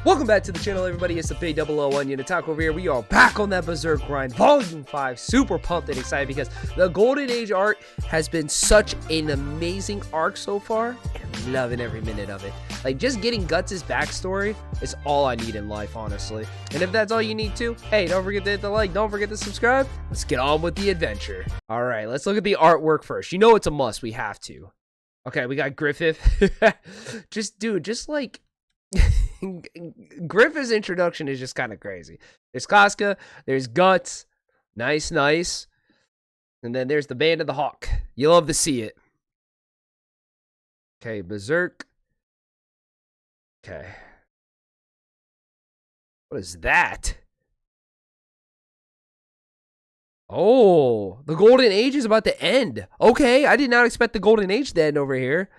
Welcome back to the channel, everybody. It's the Big 001 Unit Talk over here. We are back on that Berserk grind, Volume 5. Super pumped and excited because the Golden Age arc has been such an amazing arc so far. And I'm loving every minute of it. Like, just getting Guts' backstory is all I need in life, honestly. And if that's all you need to, hey, don't forget to hit the like, don't forget to subscribe. Let's get on with the adventure. All right, let's look at the artwork first. You know it's a must. We have to. Okay, we got Griffith. just like... Griffith's introduction is just kind of crazy. There's Casca, there's Guts, nice, and then there's the Band of the Hawk. You love to see it. Okay, Berserk. Okay, what is that? Oh, the Golden Age is about to end. Okay, I did not expect the Golden Age to end over here.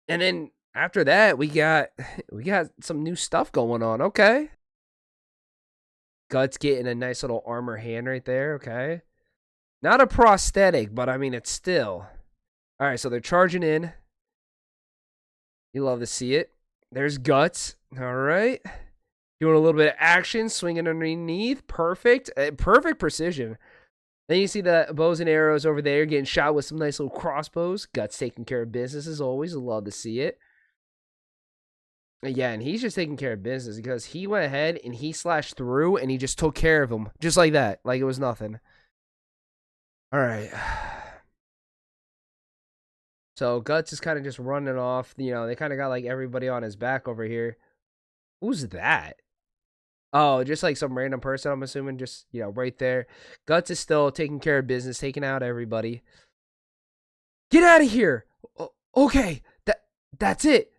And then after that, we got some new stuff going on. Okay. Guts getting a nice little armor hand right there. Okay. Not a prosthetic, but I mean, it's still. All right, so they're charging in. You love to see it. There's Guts. All right. Doing a little bit of action, swinging underneath. Perfect. Perfect precision. Then you see the bows and arrows over there getting shot with some nice little crossbows. Guts taking care of business as always. Love to see it. Yeah, and he's just taking care of business because he went ahead and he slashed through and he just took care of him. Just like that. Like it was nothing. All right. So Guts is kind of just running off. You know, they kind of got like everybody on his back over here. Who's that? Oh, just like some random person, I'm assuming. Just, you know, right there. Guts is still taking care of business, taking out everybody. Get out of here. Okay. That's it.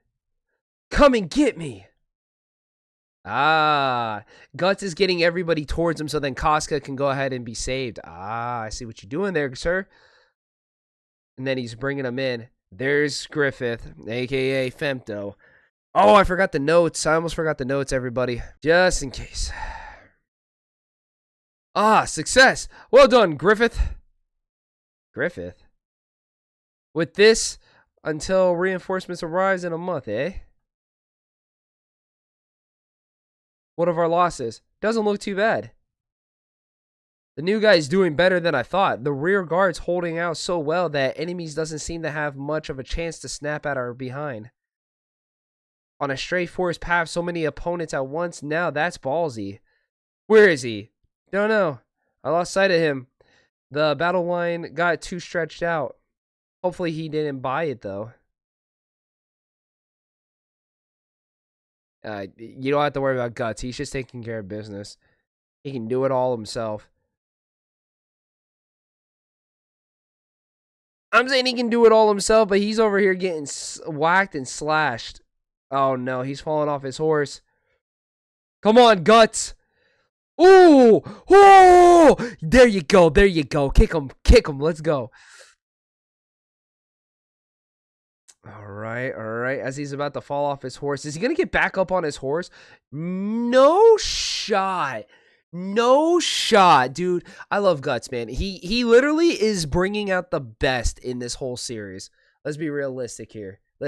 Come and get me. Ah, Guts is getting everybody towards him so then Casca can go ahead and be saved. Ah, I see what you're doing there, sir. And then he's bringing him in. There's Griffith, a.k.a. Femto. Oh, I forgot the notes. I almost forgot the notes, everybody. Just in case. Ah, success. Well done, Griffith. Griffith? With this, until reinforcements arrives in a month, eh? What of our losses? Doesn't look too bad. The new guy's doing better than I thought. The rear guard's holding out so well that enemies doesn't seem to have much of a chance to snap at our behind. On a straight force path, so many opponents at once, now that's ballsy. Where is he? Don't know. I lost sight of him. The battle line got too stretched out. Hopefully he didn't buy it though. You don't have to worry about Guts. He's just taking care of business. He can do it all himself. I'm saying he can do it all himself, but he's over here getting whacked and slashed. Oh, no. He's falling off his horse. Come on, Guts. Ooh. Oh, there you go. There you go. Kick him. Kick him. Let's go. All right. As he's about to fall off his horse, is he going to get back up on his horse? No shot. No shot, dude. I love Guts, man. He literally is bringing out the best in this whole series. Let's be realistic here. All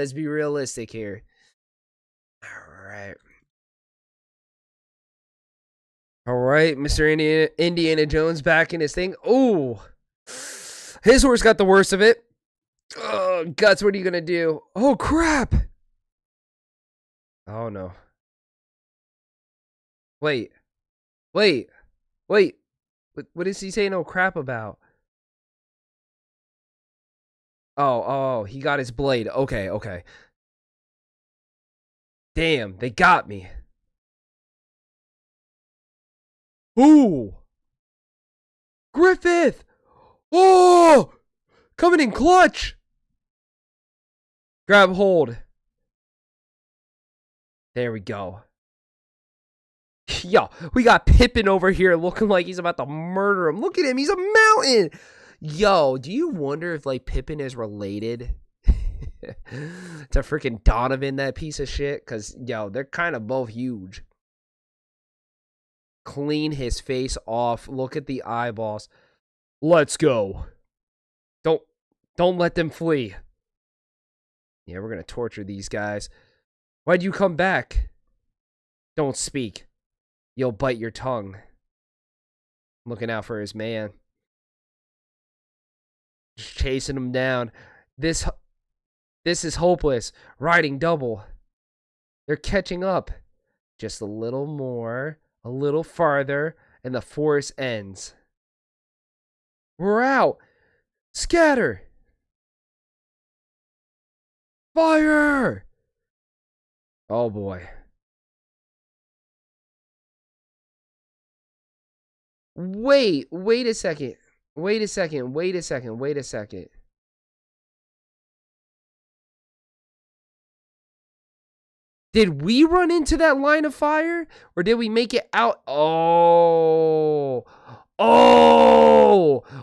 right, Mr. Indiana Jones back in his thing. Oh, his horse got the worst of it. Oh, Guts, what are you going to do? Oh, crap. Oh, no. Wait. What is he saying no crap about? Oh, he got his blade. Okay. Damn, they got me. Ooh. Griffith. Oh, coming in clutch. Grab hold. There we go. Yo, we got Pippin over here looking like he's about to murder him. Look at him. He's a mountain. Yo, do you wonder if, like, Pippin is related to freaking Donovan, that piece of shit? Because, yo, they're kind of both huge. Clean his face off. Look at the eyeballs. Let's go. Don't let them flee. Yeah, we're going to torture these guys. Why'd you come back? Don't speak. You'll bite your tongue. Looking out for his man. Just chasing him down. This is hopeless. Riding double. They're catching up. Just a little more. A little farther. And the forest ends. We're out. Scatter. Fire. Oh boy. Wait a second. Wait a second. Did we run into that line of fire? Or did we make it out? Oh.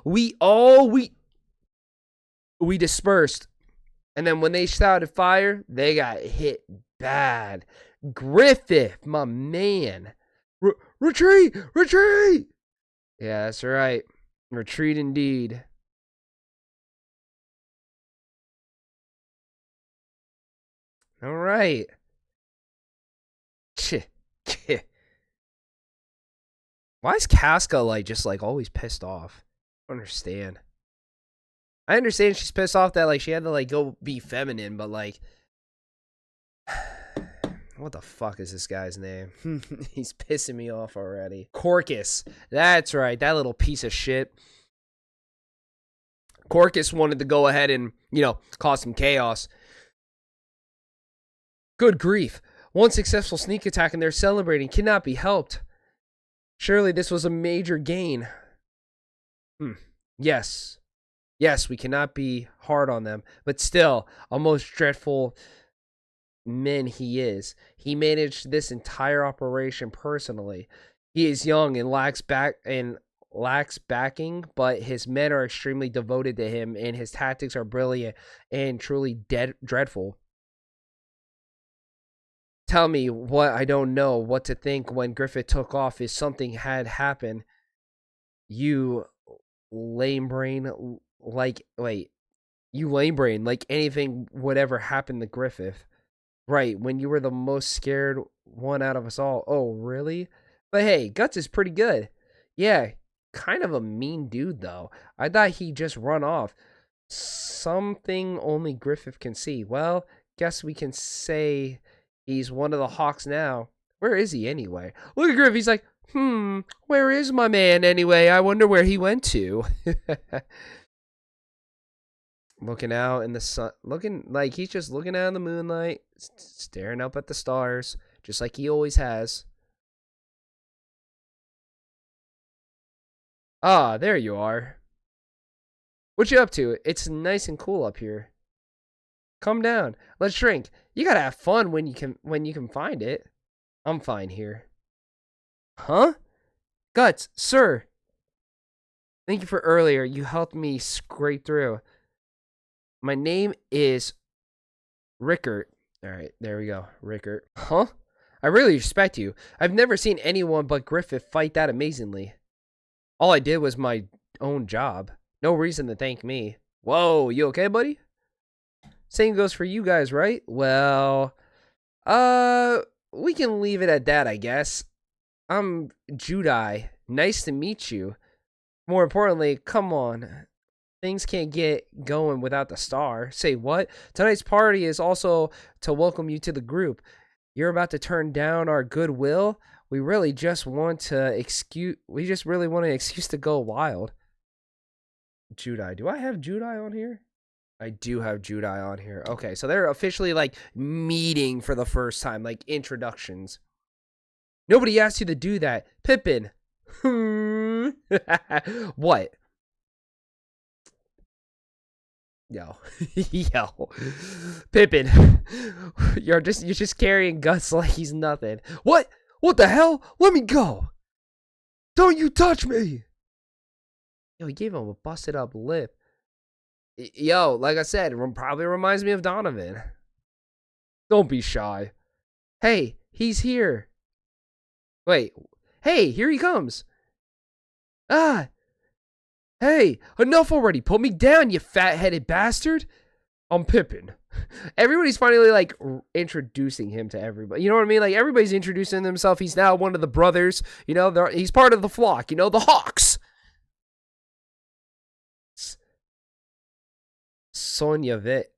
We dispersed. And then when they shouted fire, they got hit bad. Griffith, my man. Retreat! Retreat! Yeah, that's right. Retreat indeed. All right. Why is Casca just always pissed off? I don't understand. I understand she's pissed off that she had to go be feminine, but what the fuck is this guy's name? He's pissing me off already. Corcus. That's right. That little piece of shit. Corcus wanted to go ahead and, cause some chaos. Good grief. One successful sneak attack and they're celebrating. Cannot be helped. Surely this was a major gain. Yes. Yes, we cannot be hard on them. But still, a most dreadful man he is. He managed this entire operation personally. He is young and lacks backing, but his men are extremely devoted to him, and his tactics are brilliant and truly dreadful. Tell me what I don't know what to think when Griffith took off if something had happened. You lame brain, anything would ever happen to Griffith. Right, when you were the most scared one out of us all. Oh, really? But hey, Guts is pretty good. Yeah, kind of a mean dude, though. I thought he'd just run off. Something only Griffith can see. Well, guess we can say he's one of the Hawks now. Where is he anyway? Look at Griffith. He's like, where is my man anyway? I wonder where he went to. Looking out in the sun, looking like he's just looking out in the moonlight, staring up at the stars, just like he always has. Ah, there you are. What you up to? It's nice and cool up here. Come down. Let's drink. You gotta have fun when you can find it. I'm fine here. Huh? Guts, sir. Thank you for earlier. You helped me scrape through. My name is Rickert. All right, there we go. Rickert. Huh? I really respect you. I've never seen anyone but Griffith fight that amazingly. All I did was my own job. No reason to thank me. Whoa, you okay, buddy? Same goes for you guys, right? Well, we can leave it at that, I guess. I'm Judai. Nice to meet you. More importantly, come on. Things can't get going without the star. Say what? Tonight's party is also to welcome you to the group. You're about to turn down our goodwill. We really just want an excuse to go wild. Judai. Do I have Judai on here? I do have Judai on here. Okay, so they're officially meeting for the first time, introductions. Nobody asked you to do that. Pippin. What? Yo. Pippin. You're just carrying Guts like he's nothing. What the hell? Let me go. Don't you touch me. Yo, he gave him a busted up lip. Yo, like I said, it probably reminds me of Donovan. Don't be shy. Hey, he's here. Wait. Hey, here he comes. Ah. Hey, enough already. Put me down, you fat-headed bastard. I'm Pippin. Everybody's finally like introducing him to everybody. You know what I mean? Like everybody's introducing himself. He's now one of the brothers. You know, he's part of the flock. You know, the Hawks. Sonya Vit.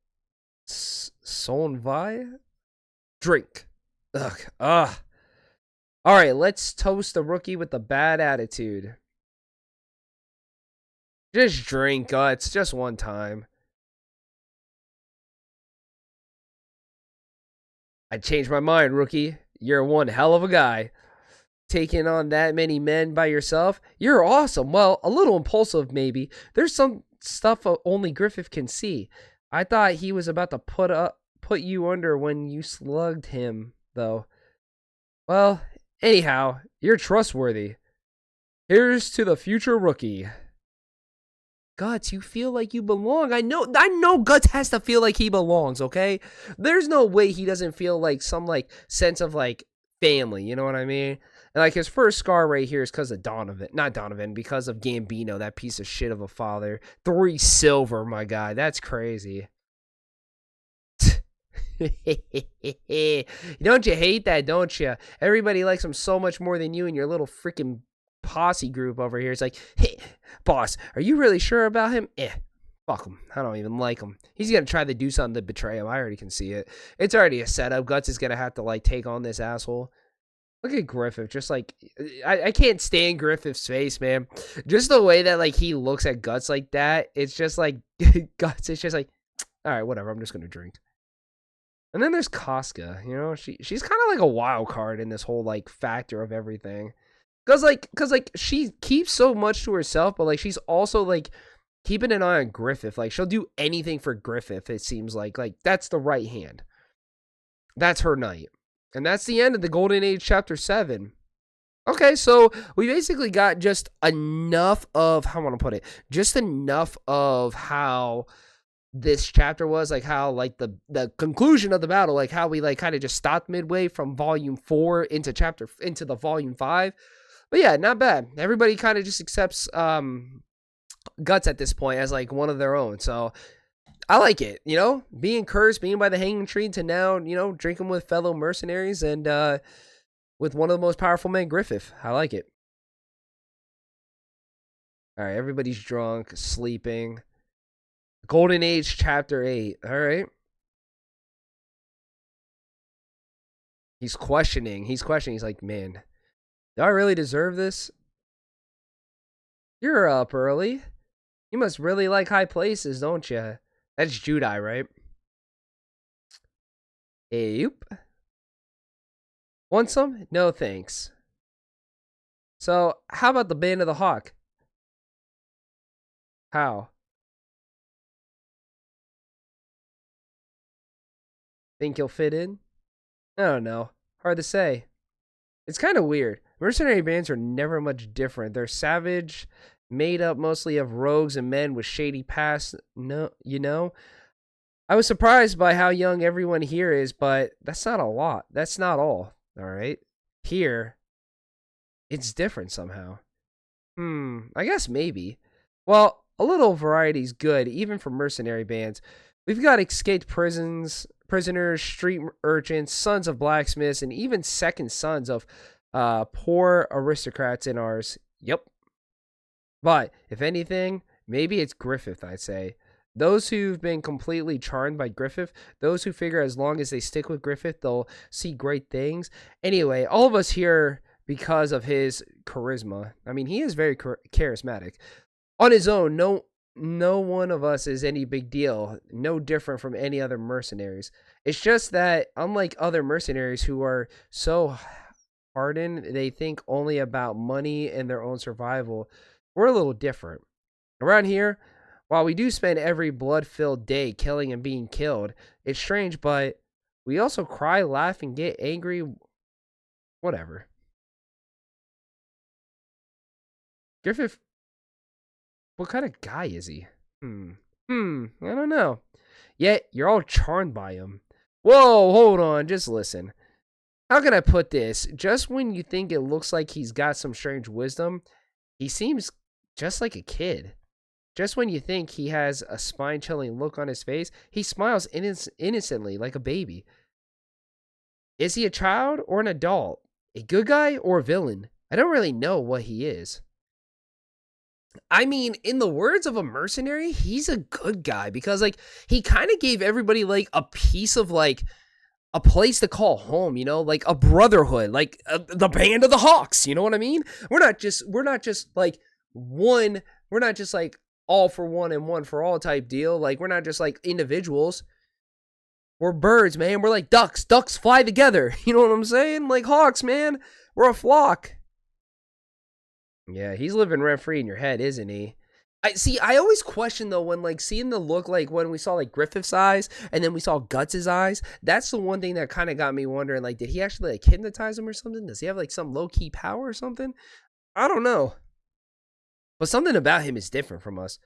Sonvai? Drink. Ugh. Ugh. All right, let's toast the rookie with the bad attitude. Just drink, Guts. Just one time. I changed my mind, rookie. You're one hell of a guy. Taking on that many men by yourself? You're awesome. Well, a little impulsive, maybe. There's some stuff only Griffith can see. I thought he was about to put you under when you slugged him, though. Well, anyhow, you're trustworthy. Here's to the future rookie. Guts, you feel like you belong. I know Guts has to feel like he belongs, okay? There's no way he doesn't feel like some like sense of like family, you know what I mean? And like his first scar right here is because of Donovan, because of Gambino, that piece of shit of a father. 3 silver, my guy. That's crazy. Don't you hate that, don't you? Everybody likes him so much more than you and your little freaking posse group over here. It's like, hey, boss, are you really sure about him? Fuck him. I don't even like him. He's gonna try to do something to betray him. I already can see it. It's already a setup. Guts is gonna have to like take on this asshole. Look at Griffith. Just like I can't stand Griffith's face, man. Just the way that like he looks at Guts like that. It's just like Guts. It's just like, all right, whatever. I'm just gonna drink. And then there's Casca. You know, she's kind of like a wild card in this whole like factor of everything. Cause she keeps so much to herself, but like she's also like keeping an eye on Griffith. Like she'll do anything for Griffith. It seems like that's the right hand. That's her night, and that's the end of the Golden Age Chapter 7. Okay, so we basically got just enough of how I want to put it, just enough of how this chapter was, like how like the conclusion of the battle, like how we like kind of just stopped midway from volume 4 into the volume 5. But yeah, not bad. Everybody kind of just accepts Guts at this point as like one of their own. So I like it, you know, being cursed, being by the hanging tree to now, you know, drinking with fellow mercenaries and with one of the most powerful men, Griffith. I like it. All right, everybody's drunk, sleeping. Golden Age Chapter 8. All right. He's questioning. He's like, man, do I really deserve this? You're up early. You must really like high places, don't you? That's Judai, right? Yep. Want some? No, thanks. So, how about the Band of the Hawk? How? Think you'll fit in? I don't know. Hard to say. It's kind of weird. Mercenary bands are never much different. They're savage, made up mostly of rogues and men with shady pasts. No, you know? I was surprised by how young everyone here is, but that's not a lot. That's not all. All right? Here, it's different somehow. I guess maybe. Well, a little variety's good, even for mercenary bands. We've got escaped prisoners, street urchins, sons of blacksmiths, and even second sons of poor aristocrats in ours. Yep. But, if anything, maybe it's Griffith, I'd say. Those who've been completely charmed by Griffith, those who figure as long as they stick with Griffith, they'll see great things. Anyway, all of us here because of his charisma. I mean, he is very charismatic. On his own, no one of us is any big deal, no different from any other mercenaries. It's just that, unlike other mercenaries who are so hardened, they think only about money and their own survival, we're a little different. Around here, while we do spend every blood-filled day killing and being killed, it's strange, but we also cry, laugh, and get angry. Whatever. Griffith, what kind of guy is he? I don't know. Yet, you're all charmed by him. Whoa, hold on, just listen. How can I put this? Just when you think it looks like he's got some strange wisdom, he seems just like a kid. Just when you think he has a spine-chilling look on his face, he smiles innocently like a baby. Is he a child or an adult? A good guy or a villain? I don't really know what he is. I mean, in the words of a mercenary, he's a good guy because, like, he kind of gave everybody, like, a piece of, like, a place to call home, you know, like a brotherhood, like the band of the Hawks, you know what I mean? We're not just like one, we're not just like all for one and one for all type deal. Like, we're not just like individuals. We're birds, man. We're like ducks. Ducks fly together. You know what I'm saying? Like hawks, man. We're a flock. Yeah, he's living rent free in your head, isn't he? I always question though when like seeing the look, like when we saw like Griffith's eyes and then we saw Guts' eyes. That's the one thing that kind of got me wondering, like, did he actually like hypnotize him or something? Does he have like some low key power or something? I don't know. But something about him is different from us.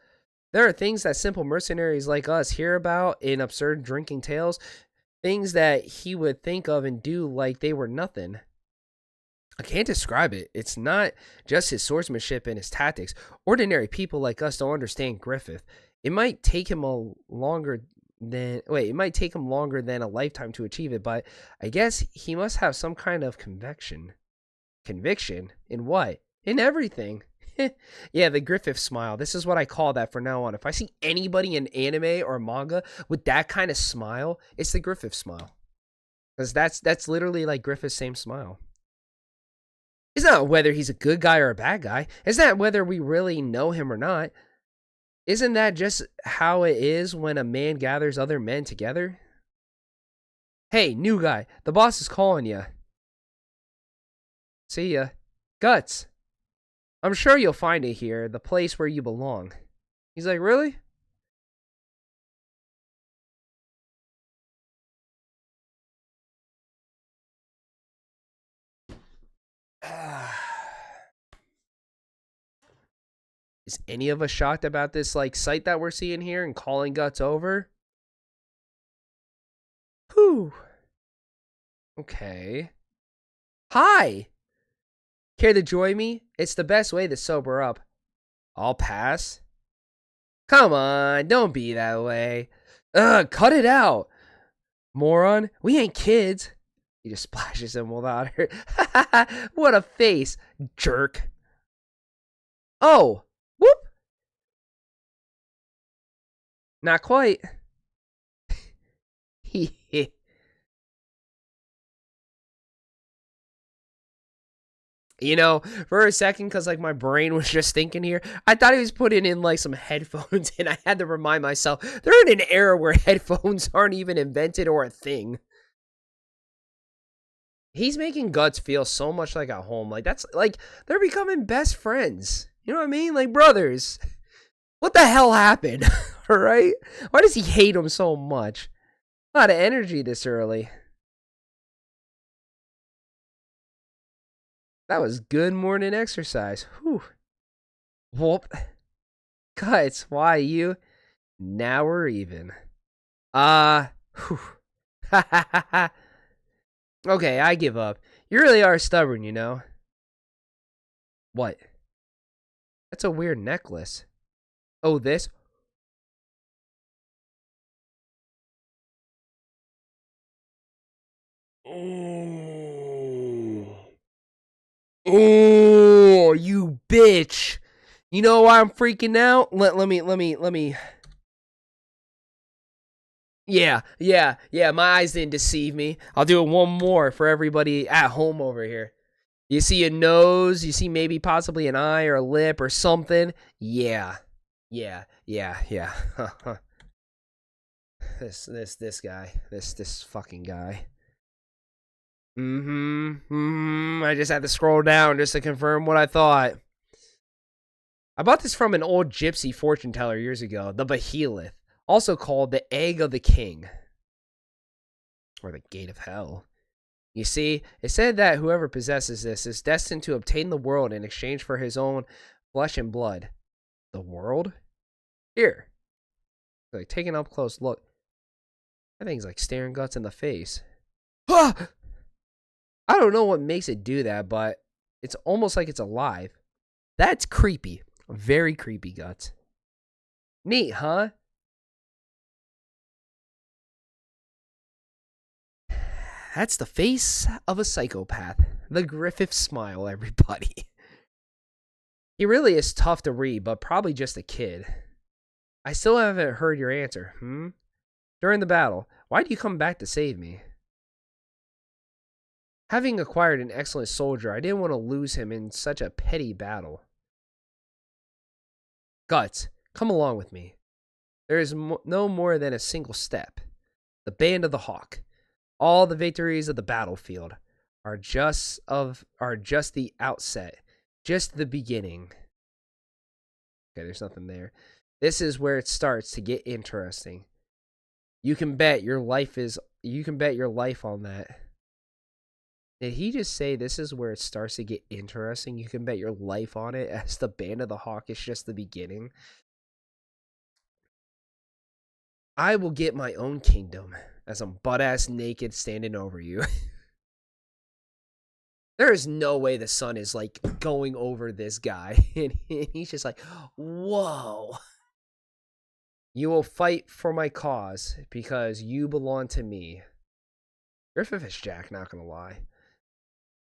There are things that simple mercenaries like us hear about in absurd drinking tales, things that he would think of and do like they were nothing. I can't describe it. It's not just his swordsmanship and his tactics. Ordinary people like us don't understand Griffith. It might take him longer than a lifetime to achieve it, but I guess he must have some kind of conviction. Conviction? In what? In everything. Yeah, the Griffith smile. This is what I call that from now on. If I see anybody in anime or manga with that kind of smile, it's the Griffith smile. Because that's literally like Griffith's same smile. It's not whether he's a good guy or a bad guy. It's not whether we really know him or not. Isn't that just how it is when a man gathers other men together? Hey, new guy, the boss is calling you. See ya. Guts. I'm sure you'll find it here, the place where you belong. He's like, really? Is any of us shocked about this like sight that we're seeing here and calling Guts over? Whew. Okay. Hi! Care to join me? It's the best way to sober up. I'll pass. Come on, don't be that way. Ugh, cut it out. Moron, we ain't kids. He just splashes him with water. What a face, jerk. Oh, whoop. Not quite. You know, for a second, because like my brain was just thinking here, I thought he was putting in like some headphones, and I had to remind myself they're in an era where headphones aren't even invented or a thing. He's making Guts feel so much like at home. Like, that's like they're becoming best friends. You know what I mean? Like brothers. What the hell happened? All right? Why does he hate him so much? A lot of energy this early. That was good morning exercise. Whew. Whoop. Guts, why you? Now we're even. Whew. Okay, I give up. You really are stubborn, you know. What? That's a weird necklace. Oh, this? Oh. Oh, you bitch. You know why I'm freaking out? Let me. Yeah. My eyes didn't deceive me. I'll do it one more for everybody at home over here. You see a nose, you see maybe possibly an eye or a lip or something. Yeah. This guy. This fucking guy. I just had to scroll down just to confirm what I thought. I bought this from an old gypsy fortune teller years ago, the Behemoth, also called the Egg of the King, or the Gate of Hell. You see, it said that whoever possesses this is destined to obtain the world in exchange for his own flesh and blood. The world? Here. Like, taking up close look. That thing's like staring Guts in the face. Ah! I don't know what makes it do that, but it's almost like it's alive. That's creepy. Very creepy, Guts. Neat, huh? That's the face of a psychopath. The Griffith smile, everybody. He really is tough to read, but probably just a kid. I still haven't heard your answer, During the battle, why do you come back to save me? Having acquired an excellent soldier, I didn't want to lose him in such a petty battle. Guts, come along with me. There is no more than a single step. The Band of the Hawk. All the victories of the battlefield are just the outset, just the beginning. Okay, there's nothing there. This is where it starts to get interesting. You can bet your life on that. Did he just say this is where it starts to get interesting? You can bet your life on it, as the Band of the Hawk is just the beginning. I will get my own kingdom as I'm butt-ass naked standing over you. There is no way the sun is like going over this guy. And he's just like, whoa. You will fight for my cause because you belong to me. Griffith is Jack, not gonna lie.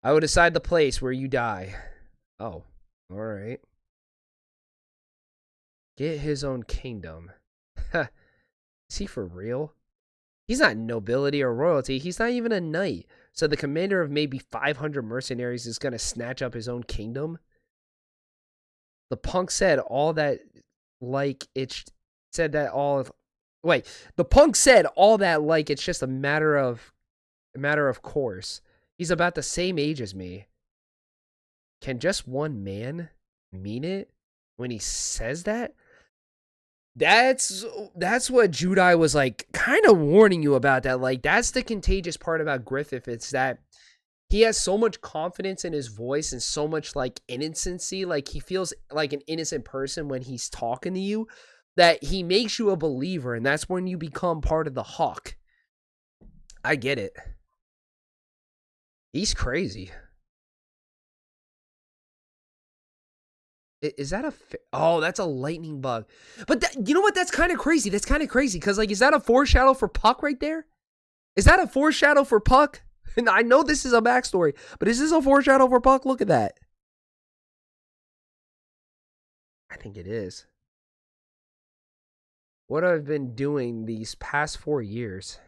I will decide the place where you die. Oh, alright. Get his own kingdom. Is he for real? He's not nobility or royalty. He's not even a knight. So the commander of maybe 500 mercenaries is going to snatch up his own kingdom? The punk said all that like it's... Said that all of... Wait. The punk said all that like it's just a matter of course. He's about the same age as me. Can just one man mean it when he says that? That's what Judai was like kind of warning you about, that like that's the contagious part about Griffith. It's that he has so much confidence in his voice and so much like innocency, like he feels like an innocent person when he's talking to you, that he makes you a believer, and that's when you become part of the Hawk. I get it. He's crazy. Is that a... Oh, that's a lightning bug. But you know what? That's kind of crazy. That's kind of crazy. Because, like, is that a foreshadow for Puck right there? Is that a foreshadow for Puck? And I know this is a backstory. But is this a foreshadow for Puck? Look at that. I think it is. What I've been doing these past 4 years.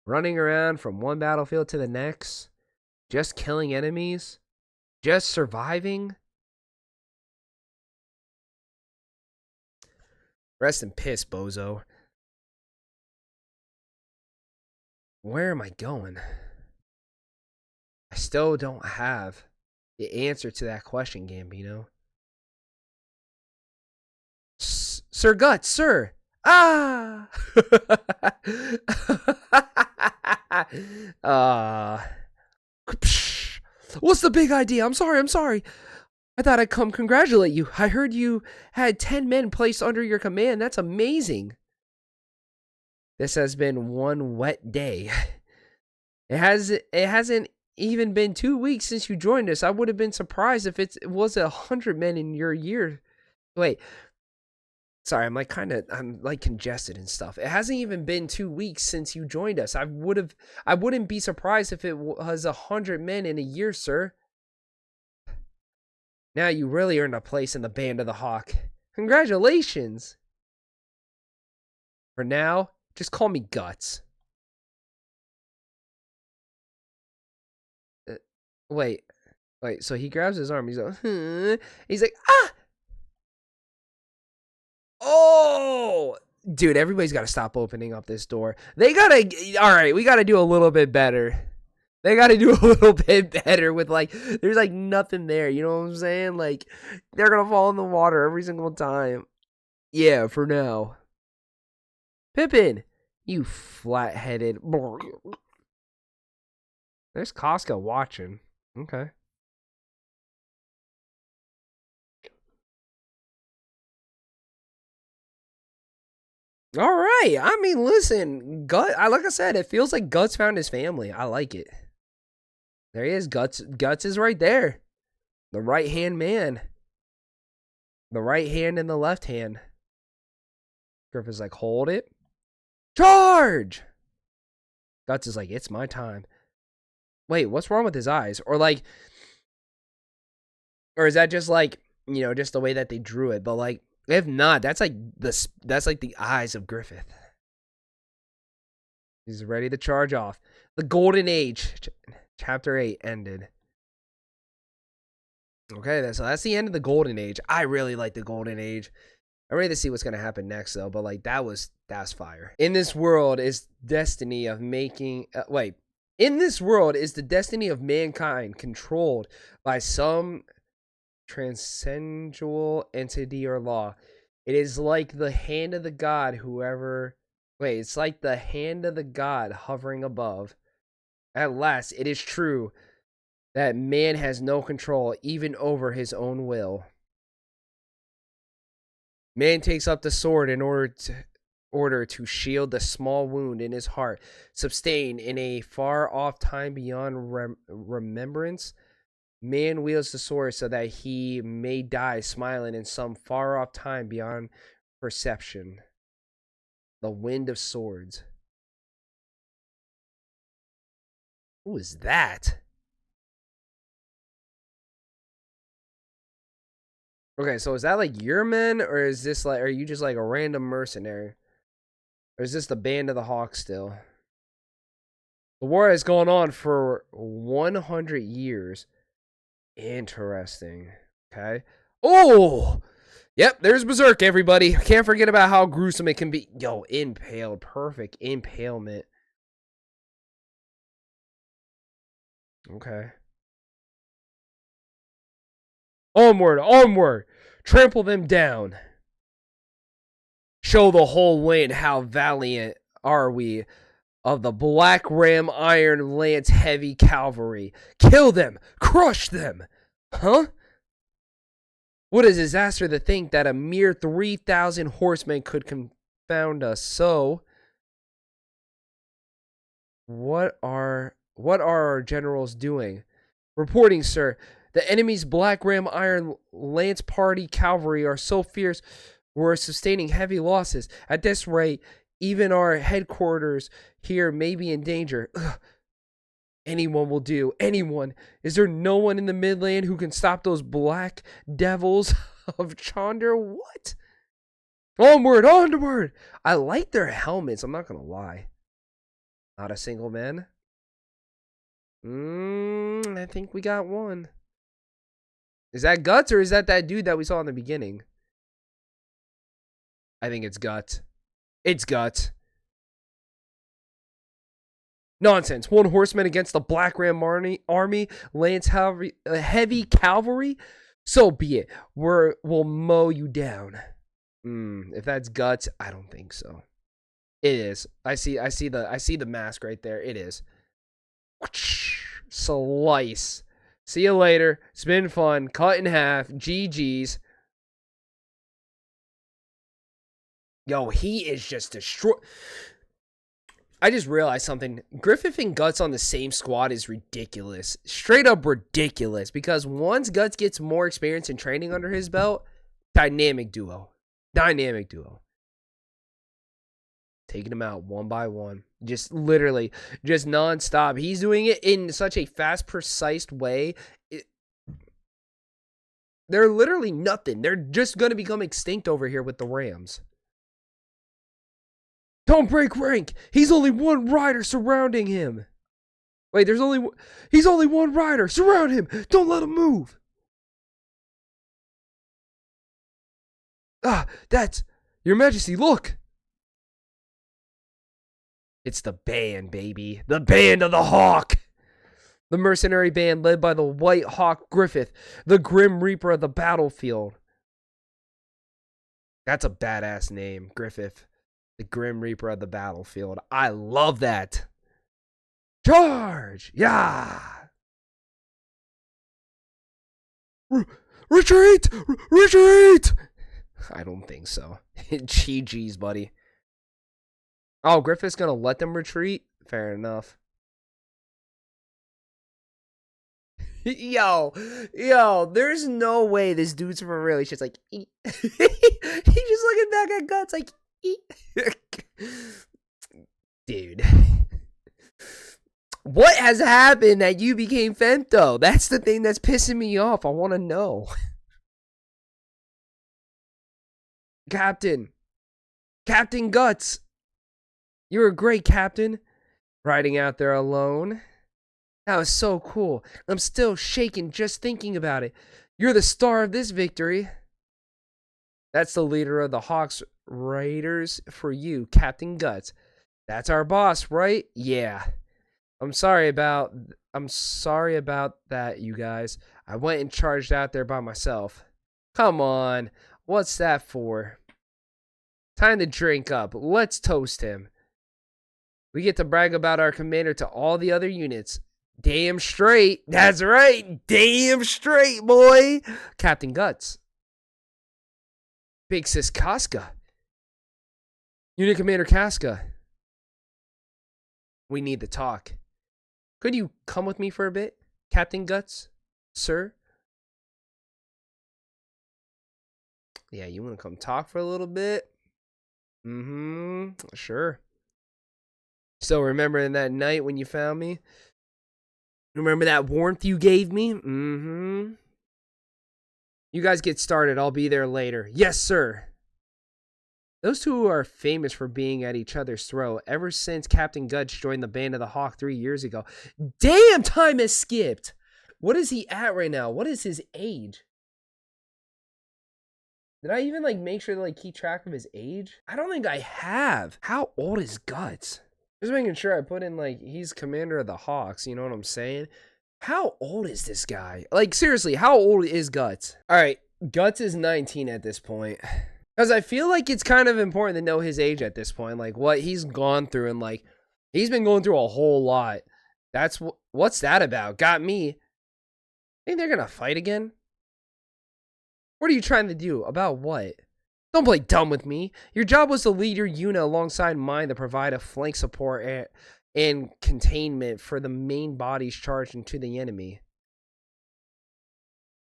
Running around from one battlefield to the next. Just killing enemies. Just surviving. Rest in piss, bozo. Where am I going? I still don't have the answer to that question, Gambino. Sir Guts, sir. Ah! What's the big idea? I'm sorry. I thought I'd come congratulate you. I heard you had 10 men placed under your command. That's amazing. This has been one wet day. It hasn't even been 2 weeks since you joined us. I would have been surprised if it was 100 men in your year. Wait. Sorry, I'm like congested and stuff. It hasn't even been 2 weeks since you joined us. I wouldn't be surprised if it was 100 men in a year, sir. Now you really earned a place in the Band of the Hawk. Congratulations! For now, just call me Guts. Wait, so he grabs his arm. He's like, he's like, ah! Oh! Dude, everybody's got to stop opening up this door. Alright, we got to do a little bit better. They got to do a little bit better with, like, there's, like, nothing there. You know what I'm saying? Like, they're going to fall in the water every single time. Yeah, for now. Pippin, you flat-headed. There's Casca watching. Okay. All right. I mean, listen, like I said, it feels like Guts found his family. I like it. There he is. Guts is right there. The right-hand man. The right hand and the left hand. Griffith's like, hold it. Charge! Guts is like, it's my time. Wait, what's wrong with his eyes? Or like, or is that just like, you know, just the way that they drew it? But like, if not, that's like the eyes of Griffith. He's ready to charge off. The Golden Age, Chapter 8 ended. Okay, so that's the end of the Golden Age. I really like the Golden Age. I'm ready to see what's gonna happen next, though. But like, that's fire. In this world is destiny of making. In this world is the destiny of mankind controlled by some transcendental entity or law. It is like the hand of the god. It's like the hand of the god hovering above. At last, it is true that man has no control even over his own will. Man takes up the sword in order to shield the small wound in his heart, sustained in a far-off time beyond remembrance. Man wields the sword so that he may die smiling in some far-off time beyond perception. The wind of swords. Who is that? Okay, so is that like your men, or is this like, are you just like a random mercenary? Or is this the Band of the Hawk still? The war has gone on for 100 years. Interesting. Okay. Oh! Yep, there's Berserk, everybody. Can't forget about how gruesome it can be. Yo, impaled. Perfect impalement. Okay. Onward, onward. Trample them down. Show the whole land how valiant are we of the Black Ram Iron Lance Heavy Cavalry. Kill them. Crush them. Huh? What a disaster to think that a mere 3,000 horsemen could confound us. So, what are our generals doing? Reporting, sir. The enemy's Black Ram Iron Lance Party cavalry are so fierce we're sustaining heavy losses. At this rate, even our headquarters here may be in danger. Ugh. Anyone will do. Anyone. Is there no one in the Midland who can stop those black devils of Chonder? What? Onward, onward! I like their helmets, I'm not gonna lie. Not a single man. I think we got one. Is that Guts, or is that dude that we saw in the beginning? I think it's Guts. It's Guts. Nonsense. One horseman against the Black Ram army, Lance heavy cavalry? So be it. We'll mow you down. If that's Guts, I don't think so. It is. I see the mask right there. It is. Slice. See you later. It's been fun. Cut in half. GG's. Yo, he is just destroyed. I just realized something. Griffith and Guts on the same squad is ridiculous. Straight up ridiculous. Because once Guts gets more experience and training under his belt, dynamic duo. Dynamic duo. Taking them out one by one. Just literally, just nonstop. He's doing it in such a fast, precise way. They're literally nothing. They're just going to become extinct over here with the Rams. Don't break rank. He's only one rider surrounding him. Wait, he's only one rider. Surround him. Don't let him move. That's Your Majesty, look. It's the band, baby. The Band of the Hawk. The mercenary band led by the White Hawk Griffith, the Grim Reaper of the battlefield. That's a badass name, Griffith. The Grim Reaper of the battlefield. I love that. Charge! Yeah! Retreat! Retreat! I don't think so. GG's, buddy. Oh, Griffith's gonna let them retreat? Fair enough. Yo, there's no way this dude's for real. He's just like, he's just looking back at Guts like, Dude. What has happened that you became Femto? That's the thing that's pissing me off. I want to know. Captain. Captain Guts. You're a great captain. Riding out there alone. That was so cool. I'm still shaking just thinking about it. You're the star of this victory. That's the leader of the Hawks Raiders for you, Captain Guts. That's our boss, right? Yeah. I'm sorry about that, you guys. I went and charged out there by myself. Come on. What's that for? Time to drink up. Let's toast him. We get to brag about our commander to all the other units. Damn straight. That's right. Damn straight, boy. Captain Guts. Big Sis Casca. Unit Commander Casca. We need to talk. Could you come with me for a bit, Captain Guts, sir? Yeah, you want to come talk for a little bit? Sure. Still remembering that night when you found me? Remember that warmth you gave me? You guys get started. I'll be there later. Yes, sir. Those two are famous for being at each other's throat ever since Captain Guts joined the Band of the Hawk 3 years ago. Damn, time has skipped. What is he at right now? What is his age? Did I even make sure to keep track of his age? I don't think I have. How old is Guts? Just making sure I put in he's commander of the Hawks, you know what I'm saying? How old is this guy? Seriously, how old is Guts? All right, Guts is 19 at this point. Because I feel like it's kind of important to know his age at this point, what he's gone through, and he's been going through a whole lot. That's what's that about? Got me. Think they're gonna fight again? What are you trying to do? About what? Don't play dumb with me. Your job was to lead your unit alongside mine to provide a flank support and containment for the main bodies charged into the enemy.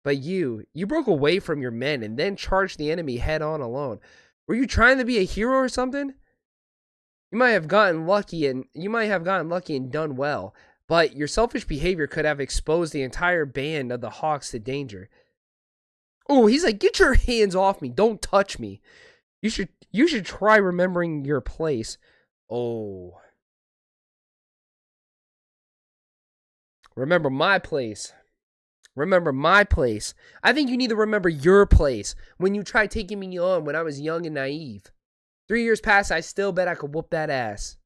But you broke away from your men and then charged the enemy head on alone. Were you trying to be a hero or something? You might have gotten lucky and done well, but your selfish behavior could have exposed the entire band of the Hawks to danger. Oh, he's like, get your hands off me. Don't touch me. You should try remembering your place. Oh. Remember my place. Remember my place. I think you need to remember your place when you tried taking me on when I was young and naive. 3 years past, I still bet I could whoop that ass.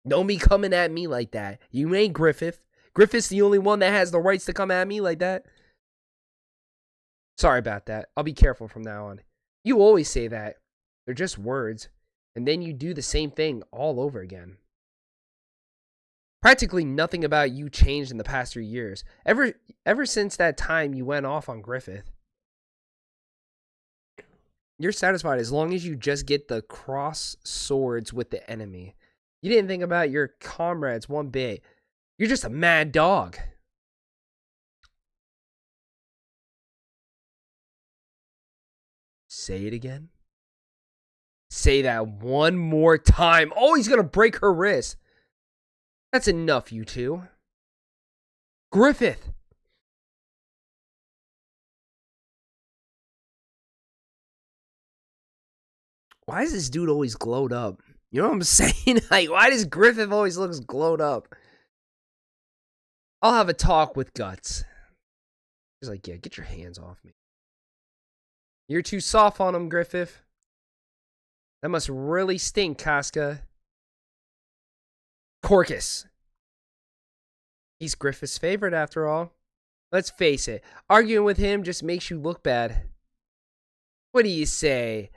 Don't be coming at me like that. You ain't Griffith. Griffith's the only one that has the rights to come at me like that. Sorry about that. I'll be careful from now on. You always say that. They're just words. And then you do the same thing all over again. Practically nothing about you changed in the past 3 years. Ever since that time you went off on Griffith. You're satisfied as long as you just get the cross swords with the enemy. You didn't think about your comrades one bit. You're just a mad dog. Say it again. Say that one more time. Oh, he's going to break her wrist. That's enough, you two. Griffith. Why is this dude always glowed up? You know what I'm saying? Why does Griffith always look glowed up? I'll have a talk with Guts. He's like, yeah, get your hands off me. You're too soft on him, Griffith. That must really stink, Casca. Corcus. He's Griffith's favorite after all. Let's face it, arguing with him just makes you look bad. What do you say?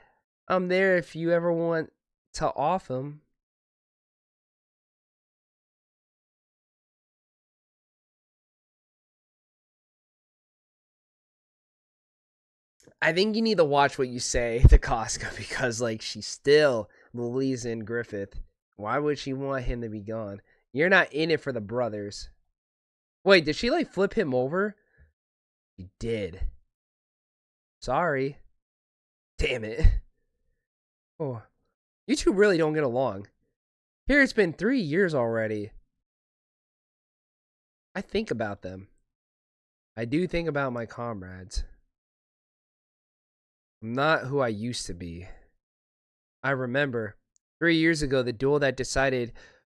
I'm there if you ever want to off him. I think you need to watch what you say to Casca because she still believes in Griffith. Why would she want him to be gone? You're not in it for the brothers. Wait, did she flip him over? She did. Sorry. Damn it. Oh, You two really don't get along. Here it's been 3 years already. I think about them. I do think about my comrades. I'm not who I used to be. I remember 3 years ago the duel that decided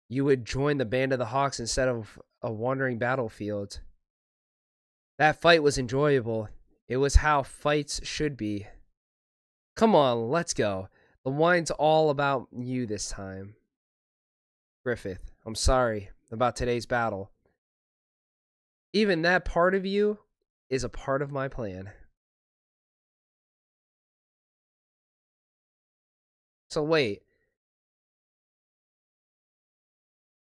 you would join the Band of the Hawks instead of a wandering battlefield. That fight was enjoyable. It was how fights should be. Come on, let's go. The wine's all about you this time. Griffith, I'm sorry about today's battle. Even that part of you is a part of my plan. So wait.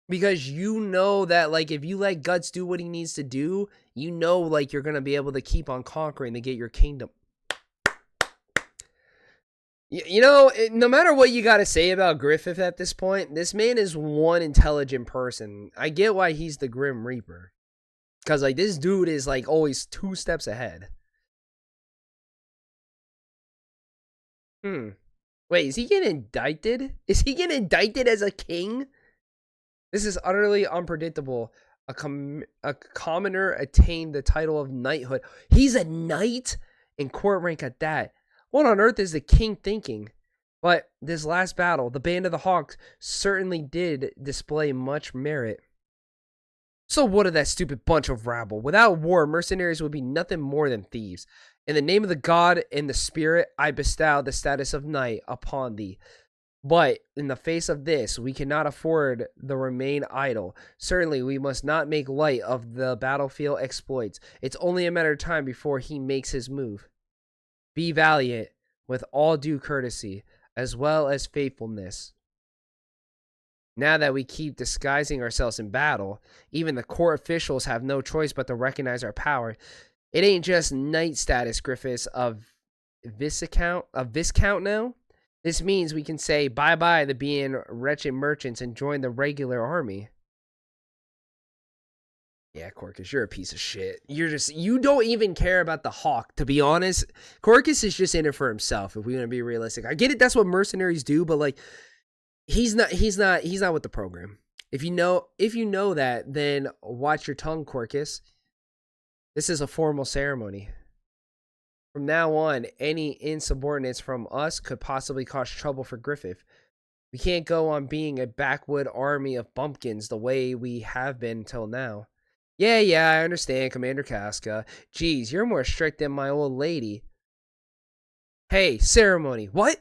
Because you know that, like, if you let Guts do what he needs to do, you know, like, you're going to be able to keep on conquering to get your kingdom. You know, no matter what you got to say about Griffith at this point, this man is one intelligent person. I get why he's the Grim Reaper. Because, like, this dude is, like, always 2 steps ahead. Wait, is he getting indicted? Is he getting indicted as a king? This is utterly unpredictable. A commoner attained the title of knighthood. He's a knight? In court rank at that. What on earth is the king thinking? But this last battle, the Band of the Hawks certainly did display much merit. So what of that stupid bunch of rabble? Without war, mercenaries would be nothing more than thieves. In the name of the god and the spirit, I bestow the status of knight upon thee. But in the face of this, we cannot afford to remain idle. Certainly, we must not make light of the battlefield exploits. It's only a matter of time before he makes his move. Be valiant with all due courtesy, as well as faithfulness. Now that we keep disguising ourselves in battle, even the court officials have no choice but to recognize our power. It ain't just knight status, Griffiths, of Viscount now. This means we can say bye-bye to being wretched merchants and join the regular army. Yeah, Corcus, you're a piece of shit. You don't even care about the Hawk, to be honest. Corcus is just in it for himself, if we're gonna be realistic. I get it, that's what mercenaries do, but like he's not with the program. If you know that, then watch your tongue, Corcus. This is a formal ceremony. From now on, any insubordinates from us could possibly cause trouble for Griffith. We can't go on being a backwood army of bumpkins the way we have been till now. Yeah, I understand, Commander Casca. Geez, you're more strict than my old lady. Hey, ceremony. What?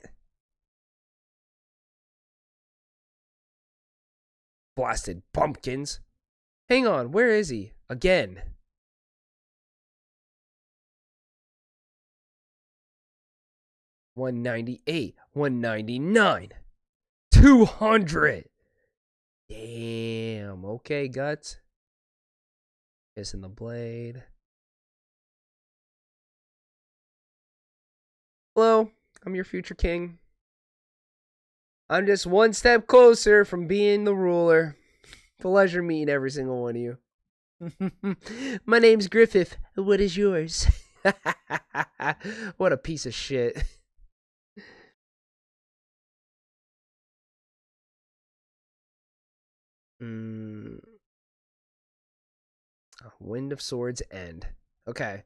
Blasted bumpkins. Hang on, where is he? Again. 198, 199, 200. Damn. Okay, Guts. Kissing the blade. Hello, I'm your future king. I'm just one step closer from being the ruler. Pleasure meeting every single one of you. My name's Griffith. What is yours? What a piece of shit. Wind of Swords End. Okay.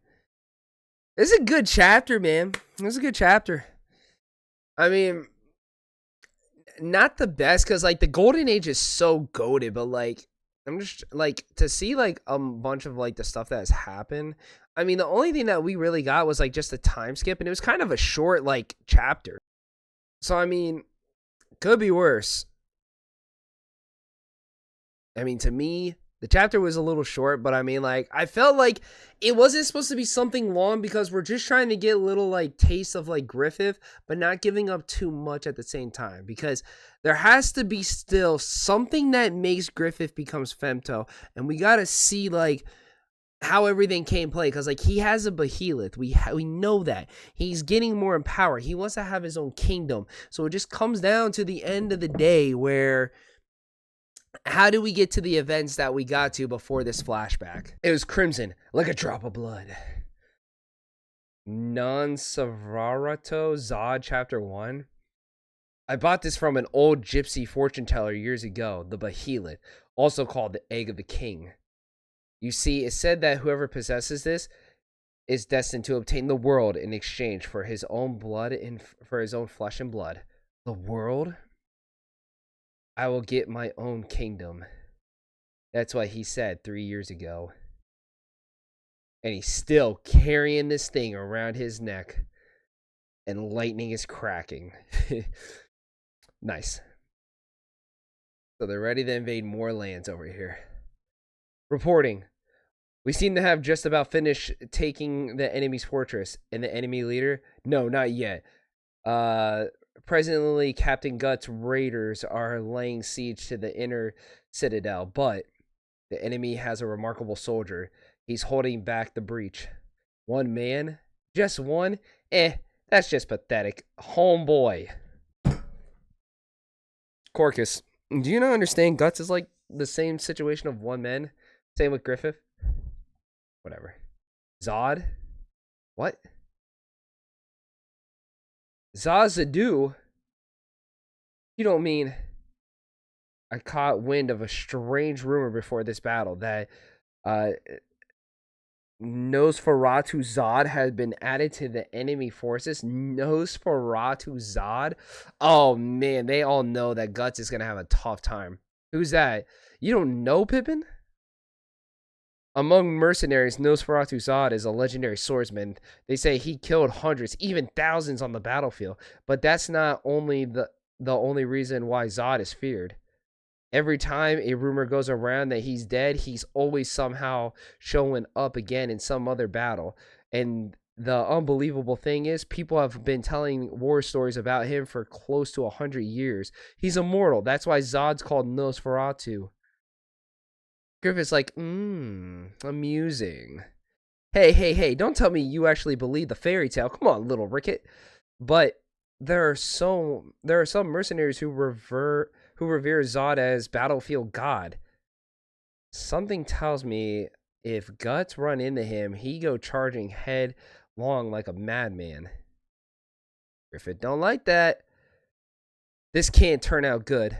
This is a good chapter, man. This is a good chapter. I mean, not the best, because like the Golden Age is so goated, but like I'm just like to see like a bunch of like the stuff that has happened. I mean, the only thing that we really got was like just a time skip, and it was kind of a short like chapter. So I mean, could be worse. I mean, to me, the chapter was a little short, but I mean, like, I felt like it wasn't supposed to be something long because we're just trying to get a little, like, taste of, like, Griffith, but not giving up too much at the same time, because there has to be still something that makes Griffith becomes femto, and we gotta see, like, how everything came play, because, like, he has a behemoth. We know that. He's getting more in power. He wants to have his own kingdom, so it just comes down to the end of the day where... How do we get to the events that we got to before this flashback? It was crimson, like a drop of blood. Nosferatu, Zodd, chapter 1. I bought this from an old gypsy fortune teller years ago, the Behelit, also called the Egg of the King. You see, it said that whoever possesses this is destined to obtain the world in exchange for his own blood and for his own flesh and blood. The world? I will get my own kingdom. That's what he said 3 years ago. And he's still carrying this thing around his neck. And lightning is cracking. Nice. So they're ready to invade more lands over here. Reporting. We seem to have just about finished taking the enemy's fortress. And the enemy leader? No, not yet. Presently, Captain Guts' raiders are laying siege to the inner citadel. But the enemy has a remarkable soldier. He's holding back the breach. One man? Just one? That's just pathetic. Homeboy. Corcus, do you not understand? Guts is like the same situation of one man. Same with Griffith. Whatever. Zodd? What? Zazadu? You don't mean... I caught wind of a strange rumor before this battle that Nosferatu Zodd had been added to the enemy forces. Nosferatu Zodd? Oh man, they all know that Guts is going to have a tough time. Who's that? You don't know Pippin? Among mercenaries, Nosferatu Zodd is a legendary swordsman. They say he killed hundreds, even thousands on the battlefield. But that's not only the only reason why Zodd is feared. Every time a rumor goes around that he's dead, he's always somehow showing up again in some other battle. And the unbelievable thing is, people have been telling war stories about him for close to 100 years. He's immortal. That's why Zodd's called Nosferatu. Griffith's like, amusing. Hey, don't tell me you actually believe the fairy tale. Come on, little Ricket. But there are some mercenaries who revere Zodd as battlefield god. Something tells me if Guts run into him, he go charging headlong like a madman. Griffith don't like that. This can't turn out good.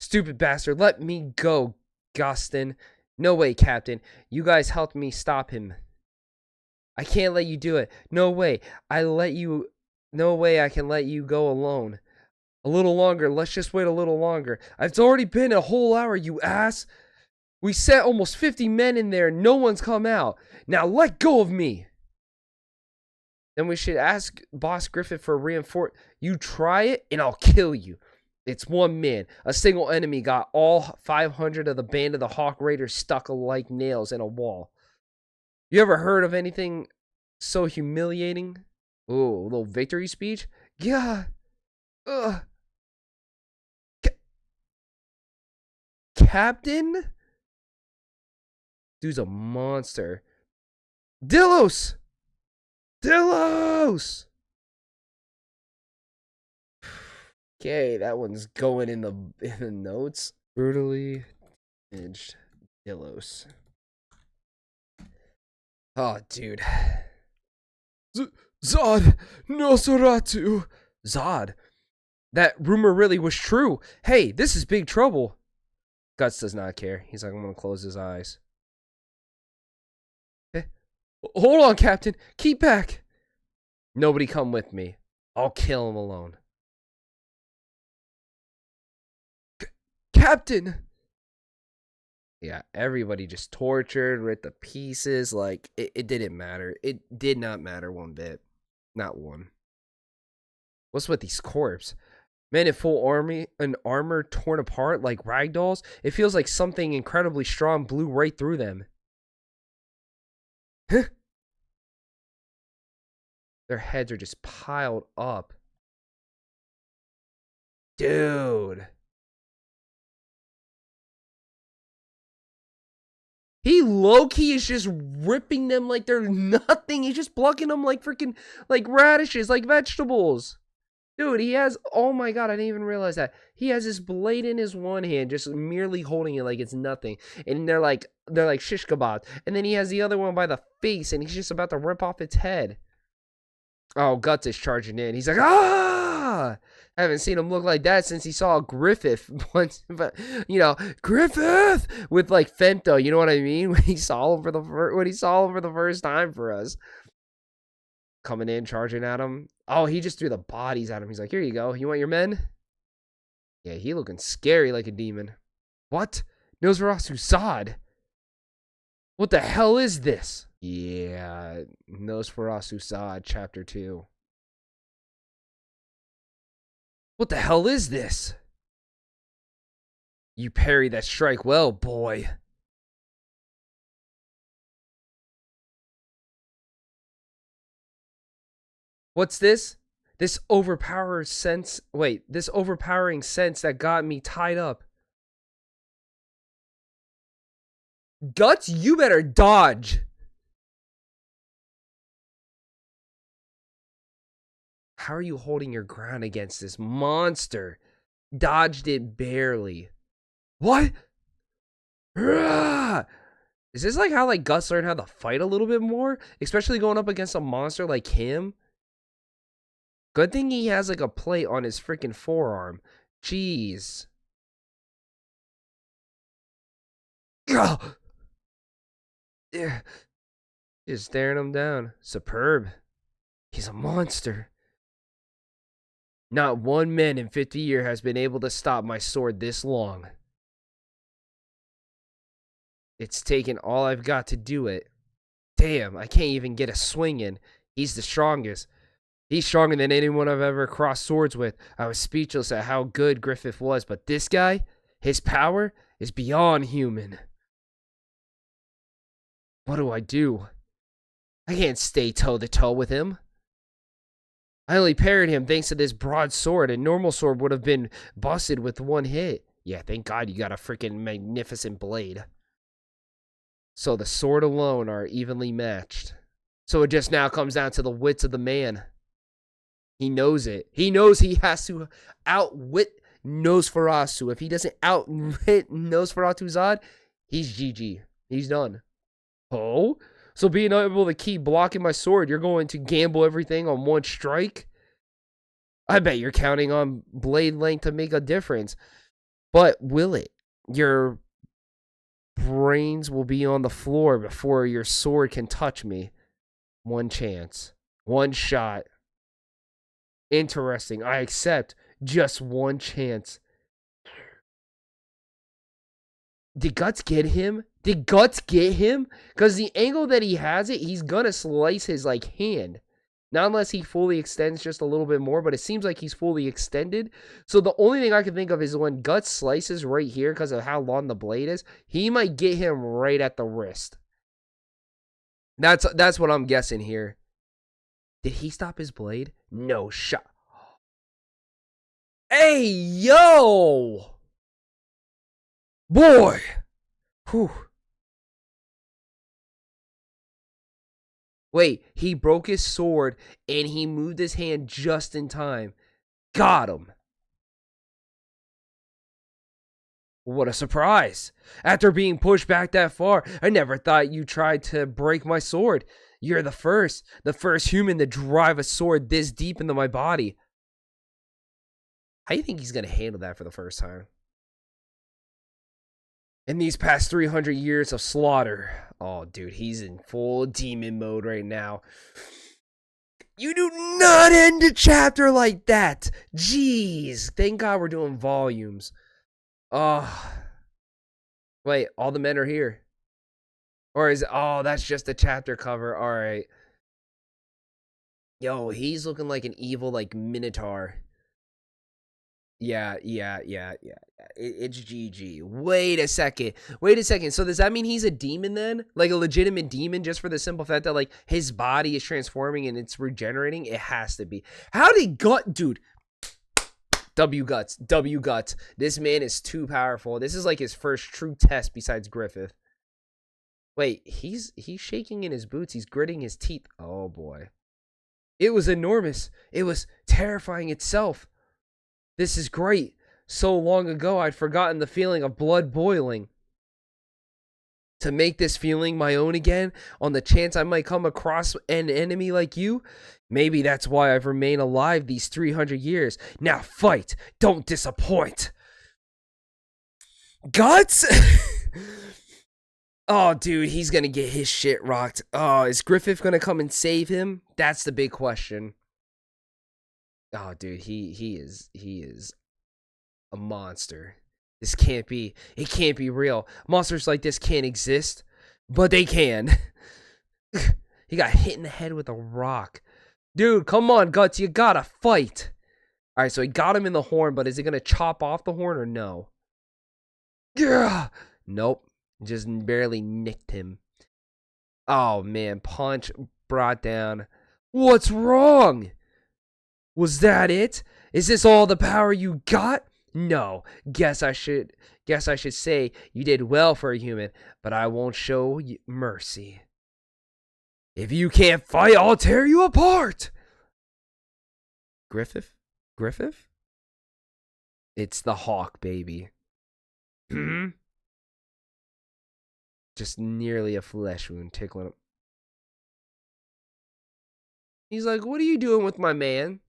Stupid bastard, let me go, Gustin. No way, Captain. You guys helped me stop him. I can't let you do it. No way. No way I can let you go alone. A little longer. Let's just wait a little longer. It's already been a whole hour, you ass. We set almost 50 men in there. No one's come out. Now let go of me. Then we should ask Boss Griffith for reinforce. You try it and I'll kill you. It's one man. A single enemy got all 500 of the band of the Hawk Raiders stuck like nails in a wall. You ever heard of anything so humiliating? Ooh, a little victory speech? Yeah. Ugh. Captain? Dude's a monster. Delos! Delos! Okay, that one's going in the notes. Brutally damaged Delos. Oh, dude. Zodd! Nosferatu! Zodd! That rumor really was true. Hey, this is big trouble. Guts does not care. He's like, I'm going to close his eyes. Hey, hold on, Captain. Keep back. Nobody come with me. I'll kill him alone. Captain! Yeah, everybody just tortured, ripped to pieces. Like, it didn't matter. It did not matter one bit. Not one. What's with these corpses? Men in full armor torn apart like ragdolls. It feels like something incredibly strong blew right through them. Huh? Their heads are just piled up. Dude. He low-key is just ripping them like they're nothing. He's just plucking them like freaking, like radishes, like vegetables. Dude, he has, oh my god, I didn't even realize that. He has his blade in his one hand, just merely holding it like it's nothing. And they're like shish kebabs. And then he has the other one by the face, and he's just about to rip off its head. Oh, Guts is charging in. He's like, ah! Haven't seen him look like that since he saw Griffith once, but you know, Griffith with like Fento, you know what I mean? When he saw him for the first time for us. Coming in, charging at him. Oh, he just threw the bodies at him. He's like, here you go. You want your men? Yeah, he looking scary like a demon. What? Nosferatu Zodd? What the hell is this? Yeah, Nosferatu Zodd, Chapter 2. What the hell is this? You parry that strike well, boy. What's this? This overpowering sense that got me tied up. Guts, you better dodge. How are you holding your ground against this monster? Dodged it barely. What? Is this like how like Guts learned how to fight a little bit more? Especially going up against a monster like him? Good thing he has like a plate on his freaking forearm. Jeez. Ugh. Yeah. Just staring him down. Superb. He's a monster. Not one man in 50 years has been able to stop my sword this long. It's taken all I've got to do it. Damn, I can't even get a swing in. He's the strongest. He's stronger than anyone I've ever crossed swords with. I was speechless at how good Griffith was, but this guy, his power is beyond human. What do I do? I can't stay toe-to-toe with him. I only parried him thanks to this broadsword. A normal sword would have been busted with one hit. Yeah, thank God you got a freaking magnificent blade. So the sword alone are evenly matched. So it just now comes down to the wits of the man. He knows it. He knows he has to outwit Nosferatu. If he doesn't outwit Nosferatu Zodd, he's GG. He's done. Oh? So being able to keep blocking my sword, you're going to gamble everything on one strike? I bet you're counting on blade length to make a difference. But will it? Your brains will be on the floor before your sword can touch me. One chance. One shot. Interesting. I accept. Just one chance. Did Guts get him? Did Guts get him? Because the angle that he has it, he's gonna slice his like hand. Not unless he fully extends just a little bit more, but it seems like he's fully extended. So the only thing I can think of is when Guts slices right here because of how long the blade is, he might get him right at the wrist. That's what I'm guessing here. Did he stop his blade? No shot. Hey, yo! Boy! Whew. Wait, he broke his sword and he moved his hand just in time. Got him. What a surprise. After being pushed back that far, I never thought you tried to break my sword. You're the first human to drive a sword this deep into my body. How do you think he's going to handle that for the first time? In these past 300 years of slaughter. Oh, dude, he's in full demon mode right now. You do not end a chapter like that. Jeez. Thank God we're doing volumes. Oh. Wait, all the men are here. Or is it, oh, that's just a chapter cover. All right. Yo, he's looking like an evil, like, minotaur. Yeah. It's GG. Wait a second. So does that mean he's a demon then? Like a legitimate demon just for the simple fact that like his body is transforming and it's regenerating? It has to be. How did dude. W Guts. This man is too powerful. This is like his first true test besides Griffith. Wait, he's shaking in his boots. He's gritting his teeth. Oh boy. It was enormous. It was terrifying itself. This is great. So long ago, I'd forgotten the feeling of blood boiling. to make this feeling my own again on the chance I might come across an enemy like you? Maybe that's why I've remained alive these 300 years. Now fight! Don't disappoint! Guts? Oh, dude, he's gonna get his shit rocked. Oh, is Griffith gonna come and save him? That's the big question. Oh, dude, he is a monster. This can't be. It can't be real. Monsters like this can't exist, but they can. He got hit in the head with a rock. Dude, come on, Guts, you gotta fight. All right, so he got him in the horn, but is he gonna chop off the horn or no? Yeah. Nope. Just barely nicked him. Oh, man. Punch brought down. What's wrong? Was that it? Is this all the power you got? No. Guess I should say you did well for a human, but I won't show you mercy. If you can't fight, I'll tear you apart. Griffith? It's the hawk, baby. Just nearly a flesh wound tickling him. He's like, what are you doing with my man?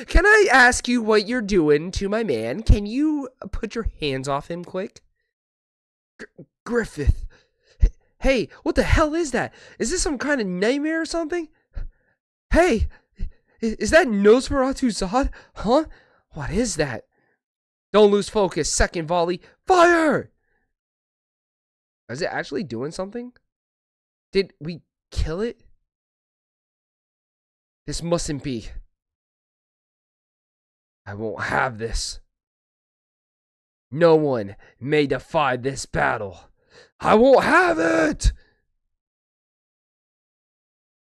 Can I ask you what you're doing to my man? Can you put your hands off him quick? Griffith. Hey, what the hell is that? Is this some kind of nightmare or something? Hey, is that Nosferatu Zodd? Huh? What is that? Don't lose focus. Second volley. Fire! Is it actually doing something? Did we kill it? This mustn't be. I won't have this. No one may defy this battle. I won't have it!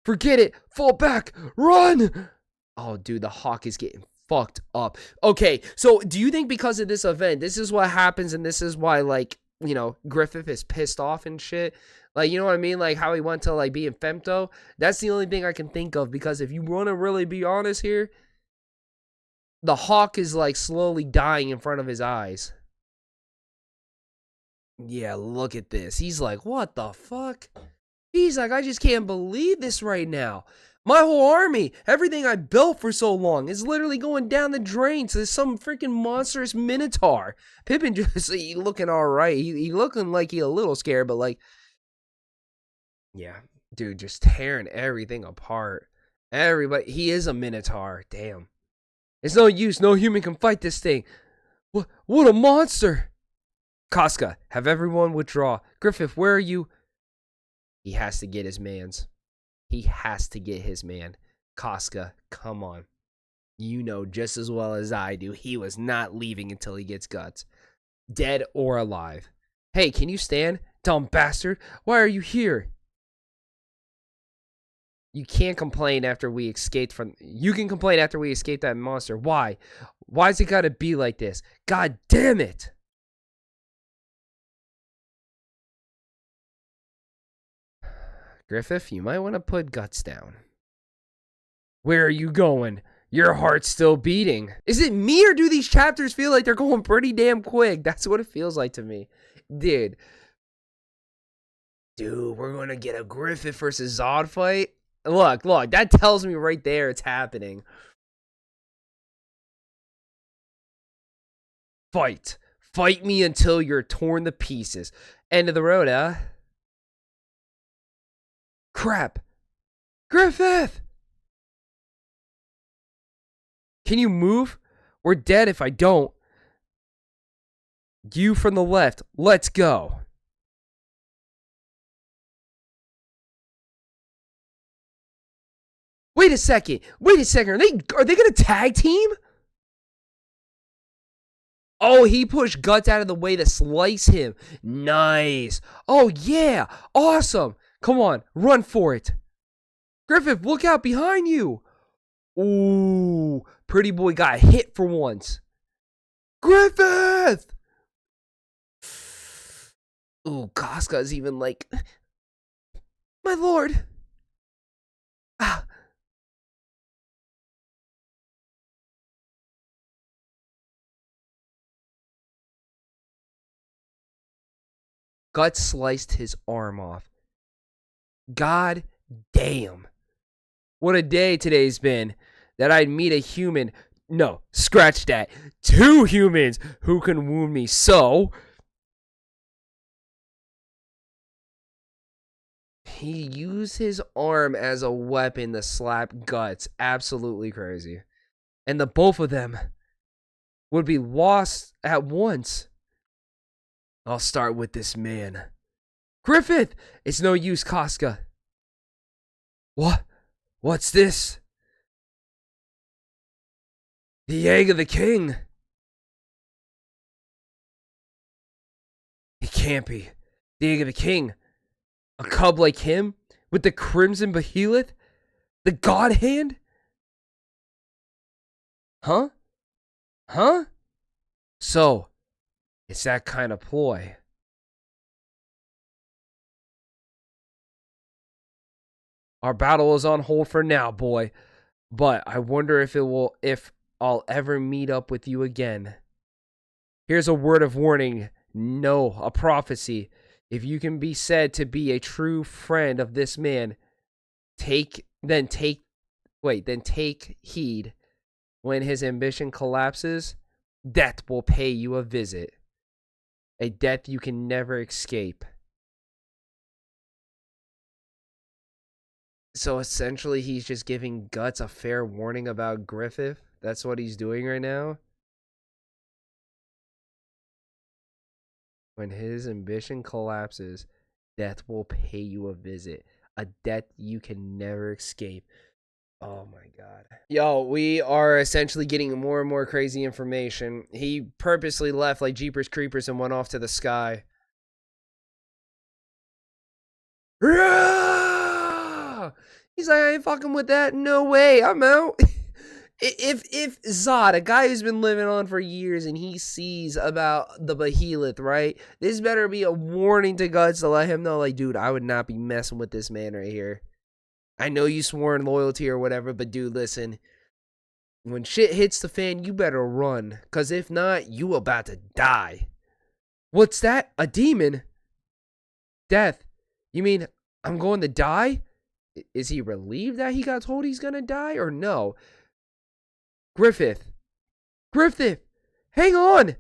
Forget it! Fall back! Run! Oh, dude, the hawk is getting fucked up. Okay, so do you think because of this event, this is what happens and this is why, like, you know, Griffith is pissed off and shit? Like, you know what I mean? Like, how he went to, like, be in femto? That's the only thing I can think of, because if you want to really be honest here, the hawk is, like, slowly dying in front of his eyes. Yeah, look at this. He's like, what the fuck? He's like, I just can't believe this right now. My whole army, everything I built for so long is literally going down the drain to some freaking monstrous minotaur. Pippin just he looking all right. He looking like he a little scared, but like, yeah, dude, just tearing everything apart. Everybody, he is a minotaur. Damn. It's no use. No human can fight this thing. What a monster. Casca, have everyone withdraw. Griffith, where are you? He has to get his mans. He has to get his man. Casca, come on. You know just as well as I do, he was not leaving until he gets guts. Dead or alive. Hey, can you stand? Dumb bastard. Why are you here? You can't complain after we escaped from... You can complain after we escaped that monster. Why? Why's it gotta be like this? God damn it! Griffith, you might want to put guts down. Where are you going? Your heart's still beating. Is it me or do these chapters feel like they're going pretty damn quick? That's what it feels like to me. Dude, we're going to get a Griffith versus Zodd fight? Look, that tells me right there it's happening. Fight. Fight me until you're torn to pieces. End of the road, huh? Crap. Griffith! Can you move? We're dead if I don't. You from the left. Let's go. Wait a second. Are they gonna tag team? Oh, he pushed Guts out of the way to slice him. Nice. Oh, yeah. Awesome. Come on. Run for it. Griffith, look out behind you. Ooh. Pretty boy got hit for once. Griffith! Ooh, Casca's even like... My lord. Ah. Guts sliced his arm off. God damn. What a day today's been. That I'd meet a human. No, scratch that. 2 humans who can wound me so. He used his arm as a weapon to slap Guts. Absolutely crazy. And the both of them would be lost at once. I'll start with this man. Griffith! It's no use, Casca. What? What's this? The egg of the king. It can't be. The egg of the king. A cub like him? With the crimson behemoth? The god hand? Huh? Huh? So, it's that kind of ploy. Our battle is on hold for now, boy. But I wonder if I'll ever meet up with you again. Here's a word of warning. No, a prophecy. If you can be said to be a true friend of this man, take heed. When his ambition collapses, death will pay you a visit. A death you can never escape. So essentially, he's just giving Guts a fair warning about Griffith. That's what he's doing right now. When his ambition collapses, death will pay you a visit. A death you can never escape. Oh my god. Yo, we are essentially getting more and more crazy information. He purposely left like Jeepers Creepers and went off to the sky. He's like, I ain't fucking with that. No way. I'm out. If Zodd, a guy who's been living on for years, and he sees about the behemoth, right? This better be a warning to Guts to let him know, like, dude, I would not be messing with this man right here. I know you sworn loyalty or whatever, but dude, listen. When shit hits the fan, you better run. Because if not, you about to die. What's that? A demon? Death. You mean I'm going to die? Is he relieved that he got told he's going to die or no? Griffith. Griffith! Hang on!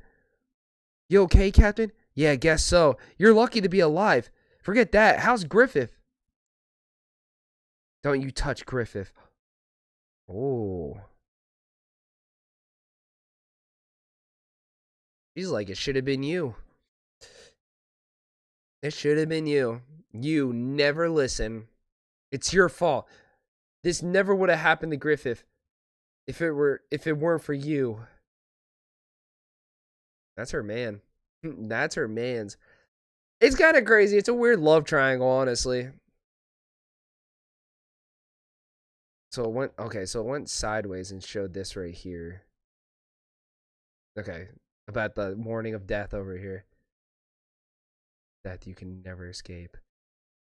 You okay, Captain? Yeah, I guess so. You're lucky to be alive. Forget that. How's Griffith? Don't you touch Griffith. Oh. He's like, it should have been you. It should have been you. You never listen. It's your fault. This never would have happened to Griffith if it weren't for you. That's her man. That's her man's. It's kind of crazy. It's a weird love triangle, honestly. So it went sideways and showed this right here. Okay, about the warning of death over here. Death you can never escape.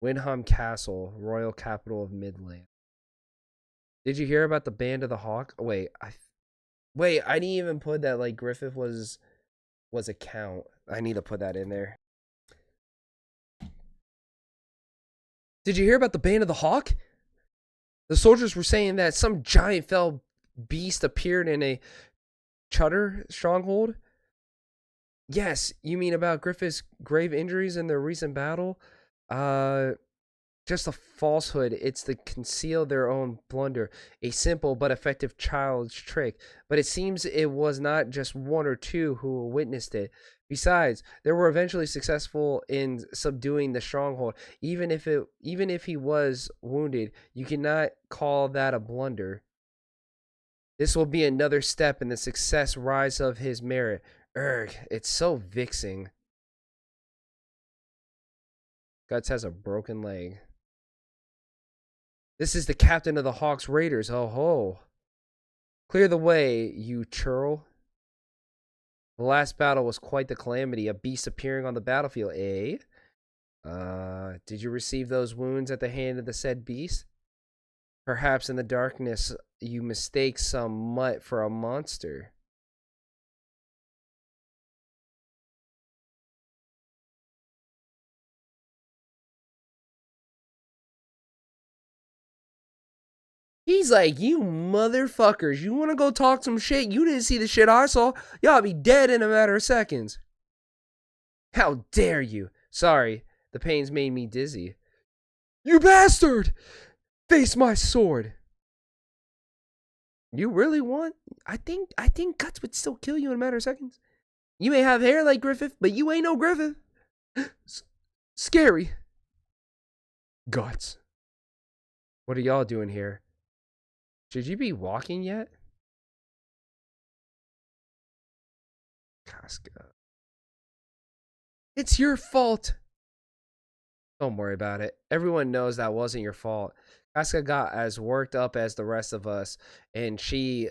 Windham Castle, royal capital of Midland. Did you hear about the Band of the Hawk? Wait, I didn't even put that like Griffith was a count. I need to put that in there. Did you hear about the Band of the Hawk? The soldiers were saying that some giant fell beast appeared in a Chutter stronghold. Yes, you mean about Griffith's grave injuries in their recent battle? Just a falsehood. It's to conceal their own blunder. A simple but effective child's trick. But it seems it was not just one or two who witnessed it. Besides, they were eventually successful in subduing the stronghold. Even if he was wounded, you cannot call that a blunder. This will be another step in the success rise of his merit. Urgh, it's so vexing. Guts has a broken leg. This is the captain of the Hawks Raiders. Oh ho. Clear the way, you churl. The last battle was quite the calamity. A beast appearing on the battlefield, eh? Did you receive those wounds at the hand of the said beast? Perhaps in the darkness you mistake some mutt for a monster. He's like, you motherfuckers, you want to go talk some shit? You didn't see the shit I saw. Y'all be dead in a matter of seconds. How dare you? Sorry, the pains made me dizzy. You bastard! Face my sword. You really want? I think Guts would still kill you in a matter of seconds. You may have hair like Griffith, but you ain't no Griffith. Scary. Guts. What are y'all doing here? Should you be walking yet? Casca. It's your fault. Don't worry about it. Everyone knows that wasn't your fault. Casca got as worked up as the rest of us, and she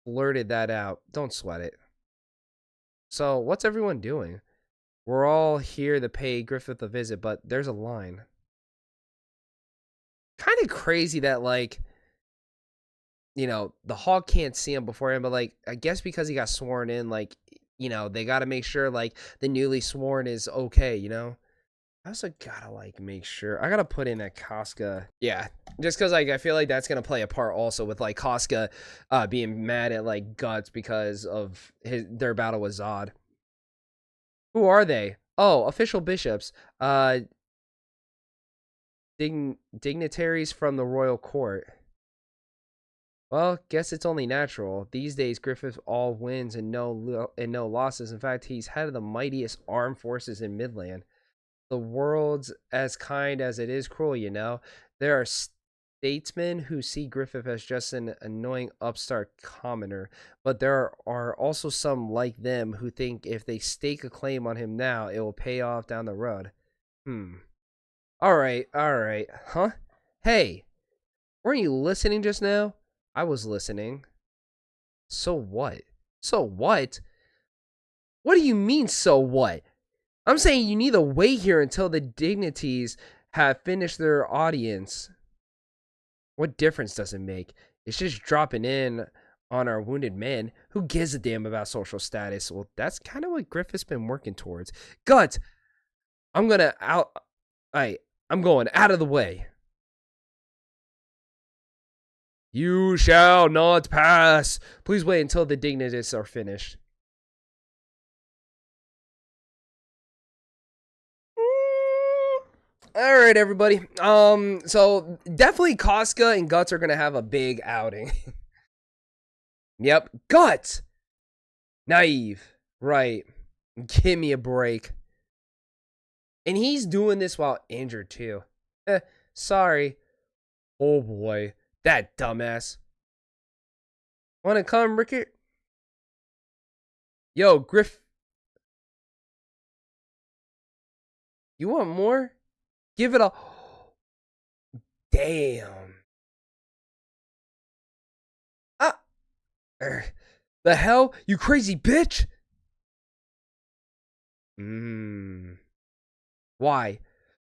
blurted that out. Don't sweat it. So, what's everyone doing? We're all here to pay Griffith a visit, but there's a line. Kind of crazy that, like, you know, the Hawk can't see him before him, but, like, I guess because he got sworn in, like, you know, they got to make sure, like, the newly sworn is okay, you know? I also gotta, like, make sure. I gotta put in that Casca. Yeah, just because, like, I feel like that's gonna play a part also with, like, Casca being mad at, like, Guts because of their battle with Zodd. Who are they? Oh, official bishops. Dignitaries from the royal court. Well, guess it's only natural. These days, Griffith all wins and no losses. In fact, he's head of the mightiest armed forces in Midland. The world's as kind as it is cruel, you know. There are statesmen who see Griffith as just an annoying upstart commoner, but there are also some like them who think if they stake a claim on him now, it will pay off down the road. All right. Huh? Hey, weren't you listening just now? I was listening. So what? So what? What do you mean, so what? I'm saying you need to wait here until the dignities have finished their audience. What difference does it make? It's just dropping in on our wounded men. Who gives a damn about social status? Well, that's kind of what Griffith's been working towards. Guts, I'm going out of the way. You shall not pass. Please wait until the dignitaries are finished. All right, everybody. So definitely Casca and Guts are gonna have a big outing. Yep, Guts. Naive, right? Give me a break. And he's doing this while injured too. Sorry. Oh boy, that dumbass. Wanna come, Rickert? Yo, Griff. You want more? Give it a... Damn. The hell? You crazy bitch? Why?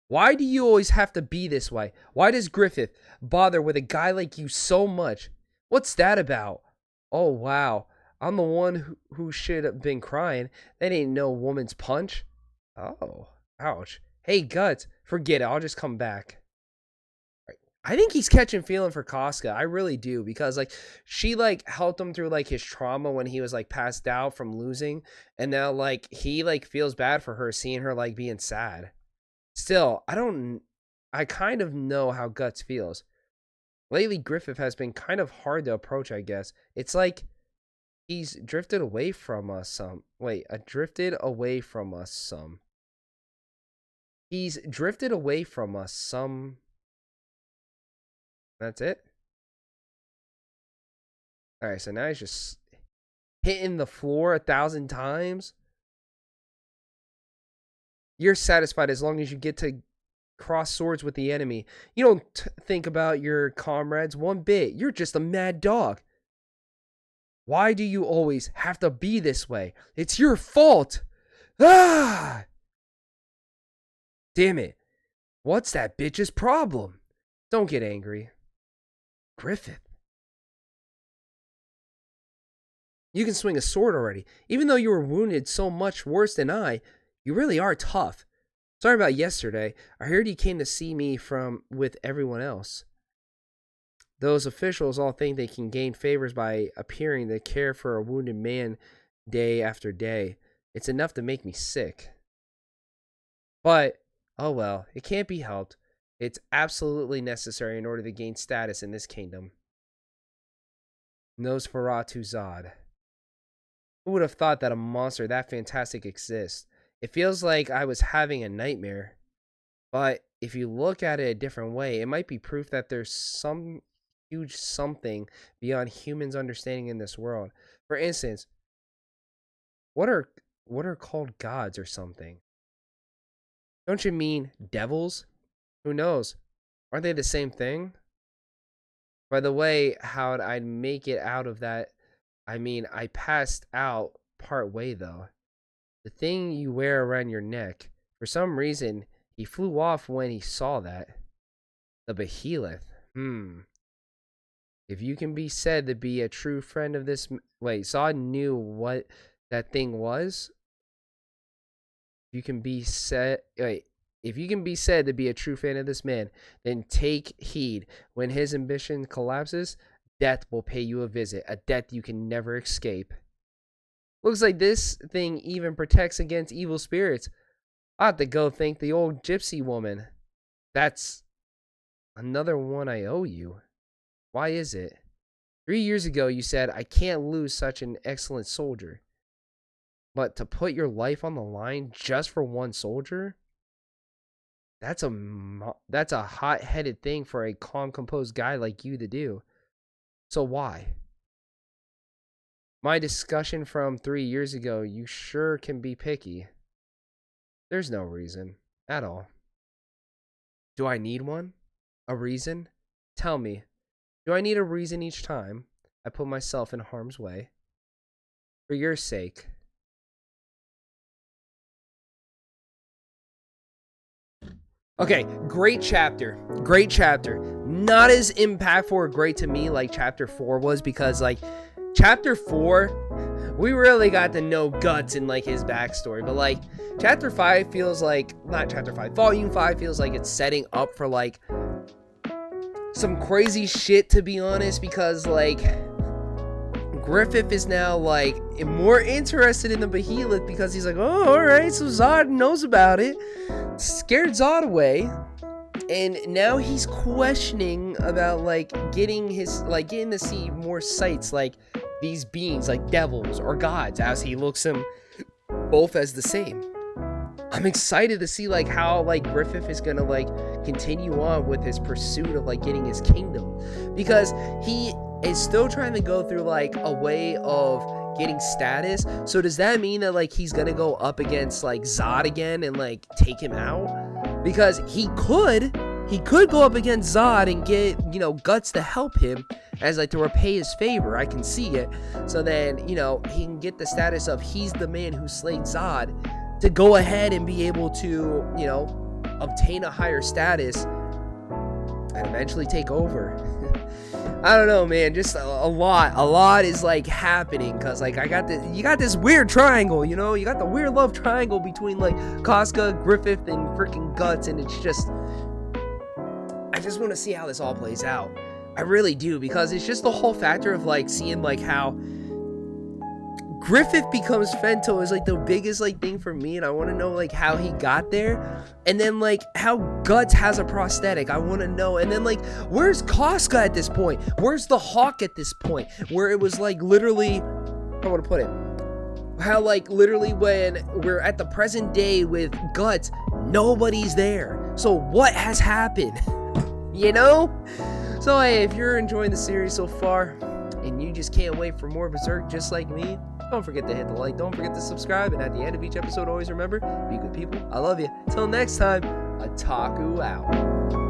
Why do you always have to be this way? Why does Griffith bother with a guy like you so much? What's that about? Oh, wow. I'm the one who should have been crying. That ain't no woman's punch. Oh, ouch. Hey, Guts, forget it. I'll just come back. I think he's catching feeling for Casca. I really do, because like she like helped him through like his trauma when he was like passed out from losing, and now like he like feels bad for her, seeing her like being sad. Still, I kind of know how Guts feels. Lately, Griffith has been kind of hard to approach, I guess. It's like he's drifted away from us some. Drifted away from us some. He's drifted away from us some. That's it. All right, so now he's just hitting the floor 1,000 times. You're satisfied as long as you get to cross swords with the enemy. You don't think about your comrades one bit. You're just a mad dog. Why do you always have to be this way? It's your fault. Ah! Damn it. What's that bitch's problem? Don't get angry. Griffith. You can swing a sword already. Even though you were wounded so much worse than I, you really are tough. Sorry about yesterday. I heard you came to see me with everyone else. Those officials all think they can gain favors by appearing to care for a wounded man day after day. It's enough to make me sick. But, oh well, it can't be helped. It's absolutely necessary in order to gain status in this kingdom. Nosferatu Zodd. Who would have thought that a monster that fantastic exists? It feels like I was having a nightmare. But if you look at it a different way, it might be proof that there's some huge something beyond humans' understanding in this world. For instance, what are called gods or something? Don't you mean devils? Who knows? Aren't they the same thing? By the way, how'd I make it out of that? I mean, I passed out part way though. The thing you wear around your neck, for some reason, he flew off when he saw that. The behemoth. If you can be said to be a true friend of this... Wait, Zodd knew what that thing was? If you can be said... Wait. If you can be said to be a true fan of this man, then take heed. When his ambition collapses, death will pay you a visit. A death you can never escape. Looks like this thing even protects against evil spirits. I'll have to go thank the old gypsy woman. That's another one I owe you. Why is it? 3 years ago you said, I can't lose such an excellent soldier. But to put your life on the line just for one soldier? That's a hot-headed thing for a calm, composed guy like you to do. So why? My discussion from 3 years ago, you sure can be picky. There's no reason at all. Do I need one? A reason? Tell me. Do I need a reason each time I put myself in harm's way? For your sake. Okay, great chapter. Great chapter. Not as impactful or great to me like chapter 4 was, because like chapter 4, we really got to know Guts and like his backstory. But like chapter 5 feels like, not chapter 5, volume 5 feels like it's setting up for like some crazy shit, to be honest, because like Griffith is now like more interested in the behemoth because he's like, oh, all right, so Zodd knows about it, scared Zodd away, and now he's questioning about like getting to see more sights like these beings, like devils or gods, as he looks them both as the same. I'm excited to see like how like Griffith is gonna like continue on with his pursuit of like getting his kingdom, because he is still trying to go through like a way of getting status. So does that mean that like he's gonna go up against like Zodd again and like take him out? Because he could go up against Zodd and get, you know, Guts to help him as like to repay his favor. I can see it. So then, you know, he can get the status of he's the man who slayed Zodd, to go ahead and be able to, you know, obtain a higher status and eventually take over. I don't know, man. Just a lot is like happening, because like you got this weird triangle, you know, you got the weird love triangle between like Casca, Griffith, and freaking Guts, and it's just, I just want to see how this all plays out. I really do, because it's just the whole factor of like seeing like how Griffith becomes Fento is like the biggest like thing for me, and I want to know like how he got there, and then like how Guts has a prosthetic. I want to know, and then like where's Casca at this point? Where's the Hawk at this point? Where it was like literally, I want to put it, how like literally when we're at the present day with Guts, nobody's there. So what has happened? You know? So hey, if you're enjoying the series so far and you just can't wait for more Berserk just like me, don't forget to hit the like, don't forget to subscribe, and at the end of each episode, always remember, be good people, I love you. Till next time, Otaku out.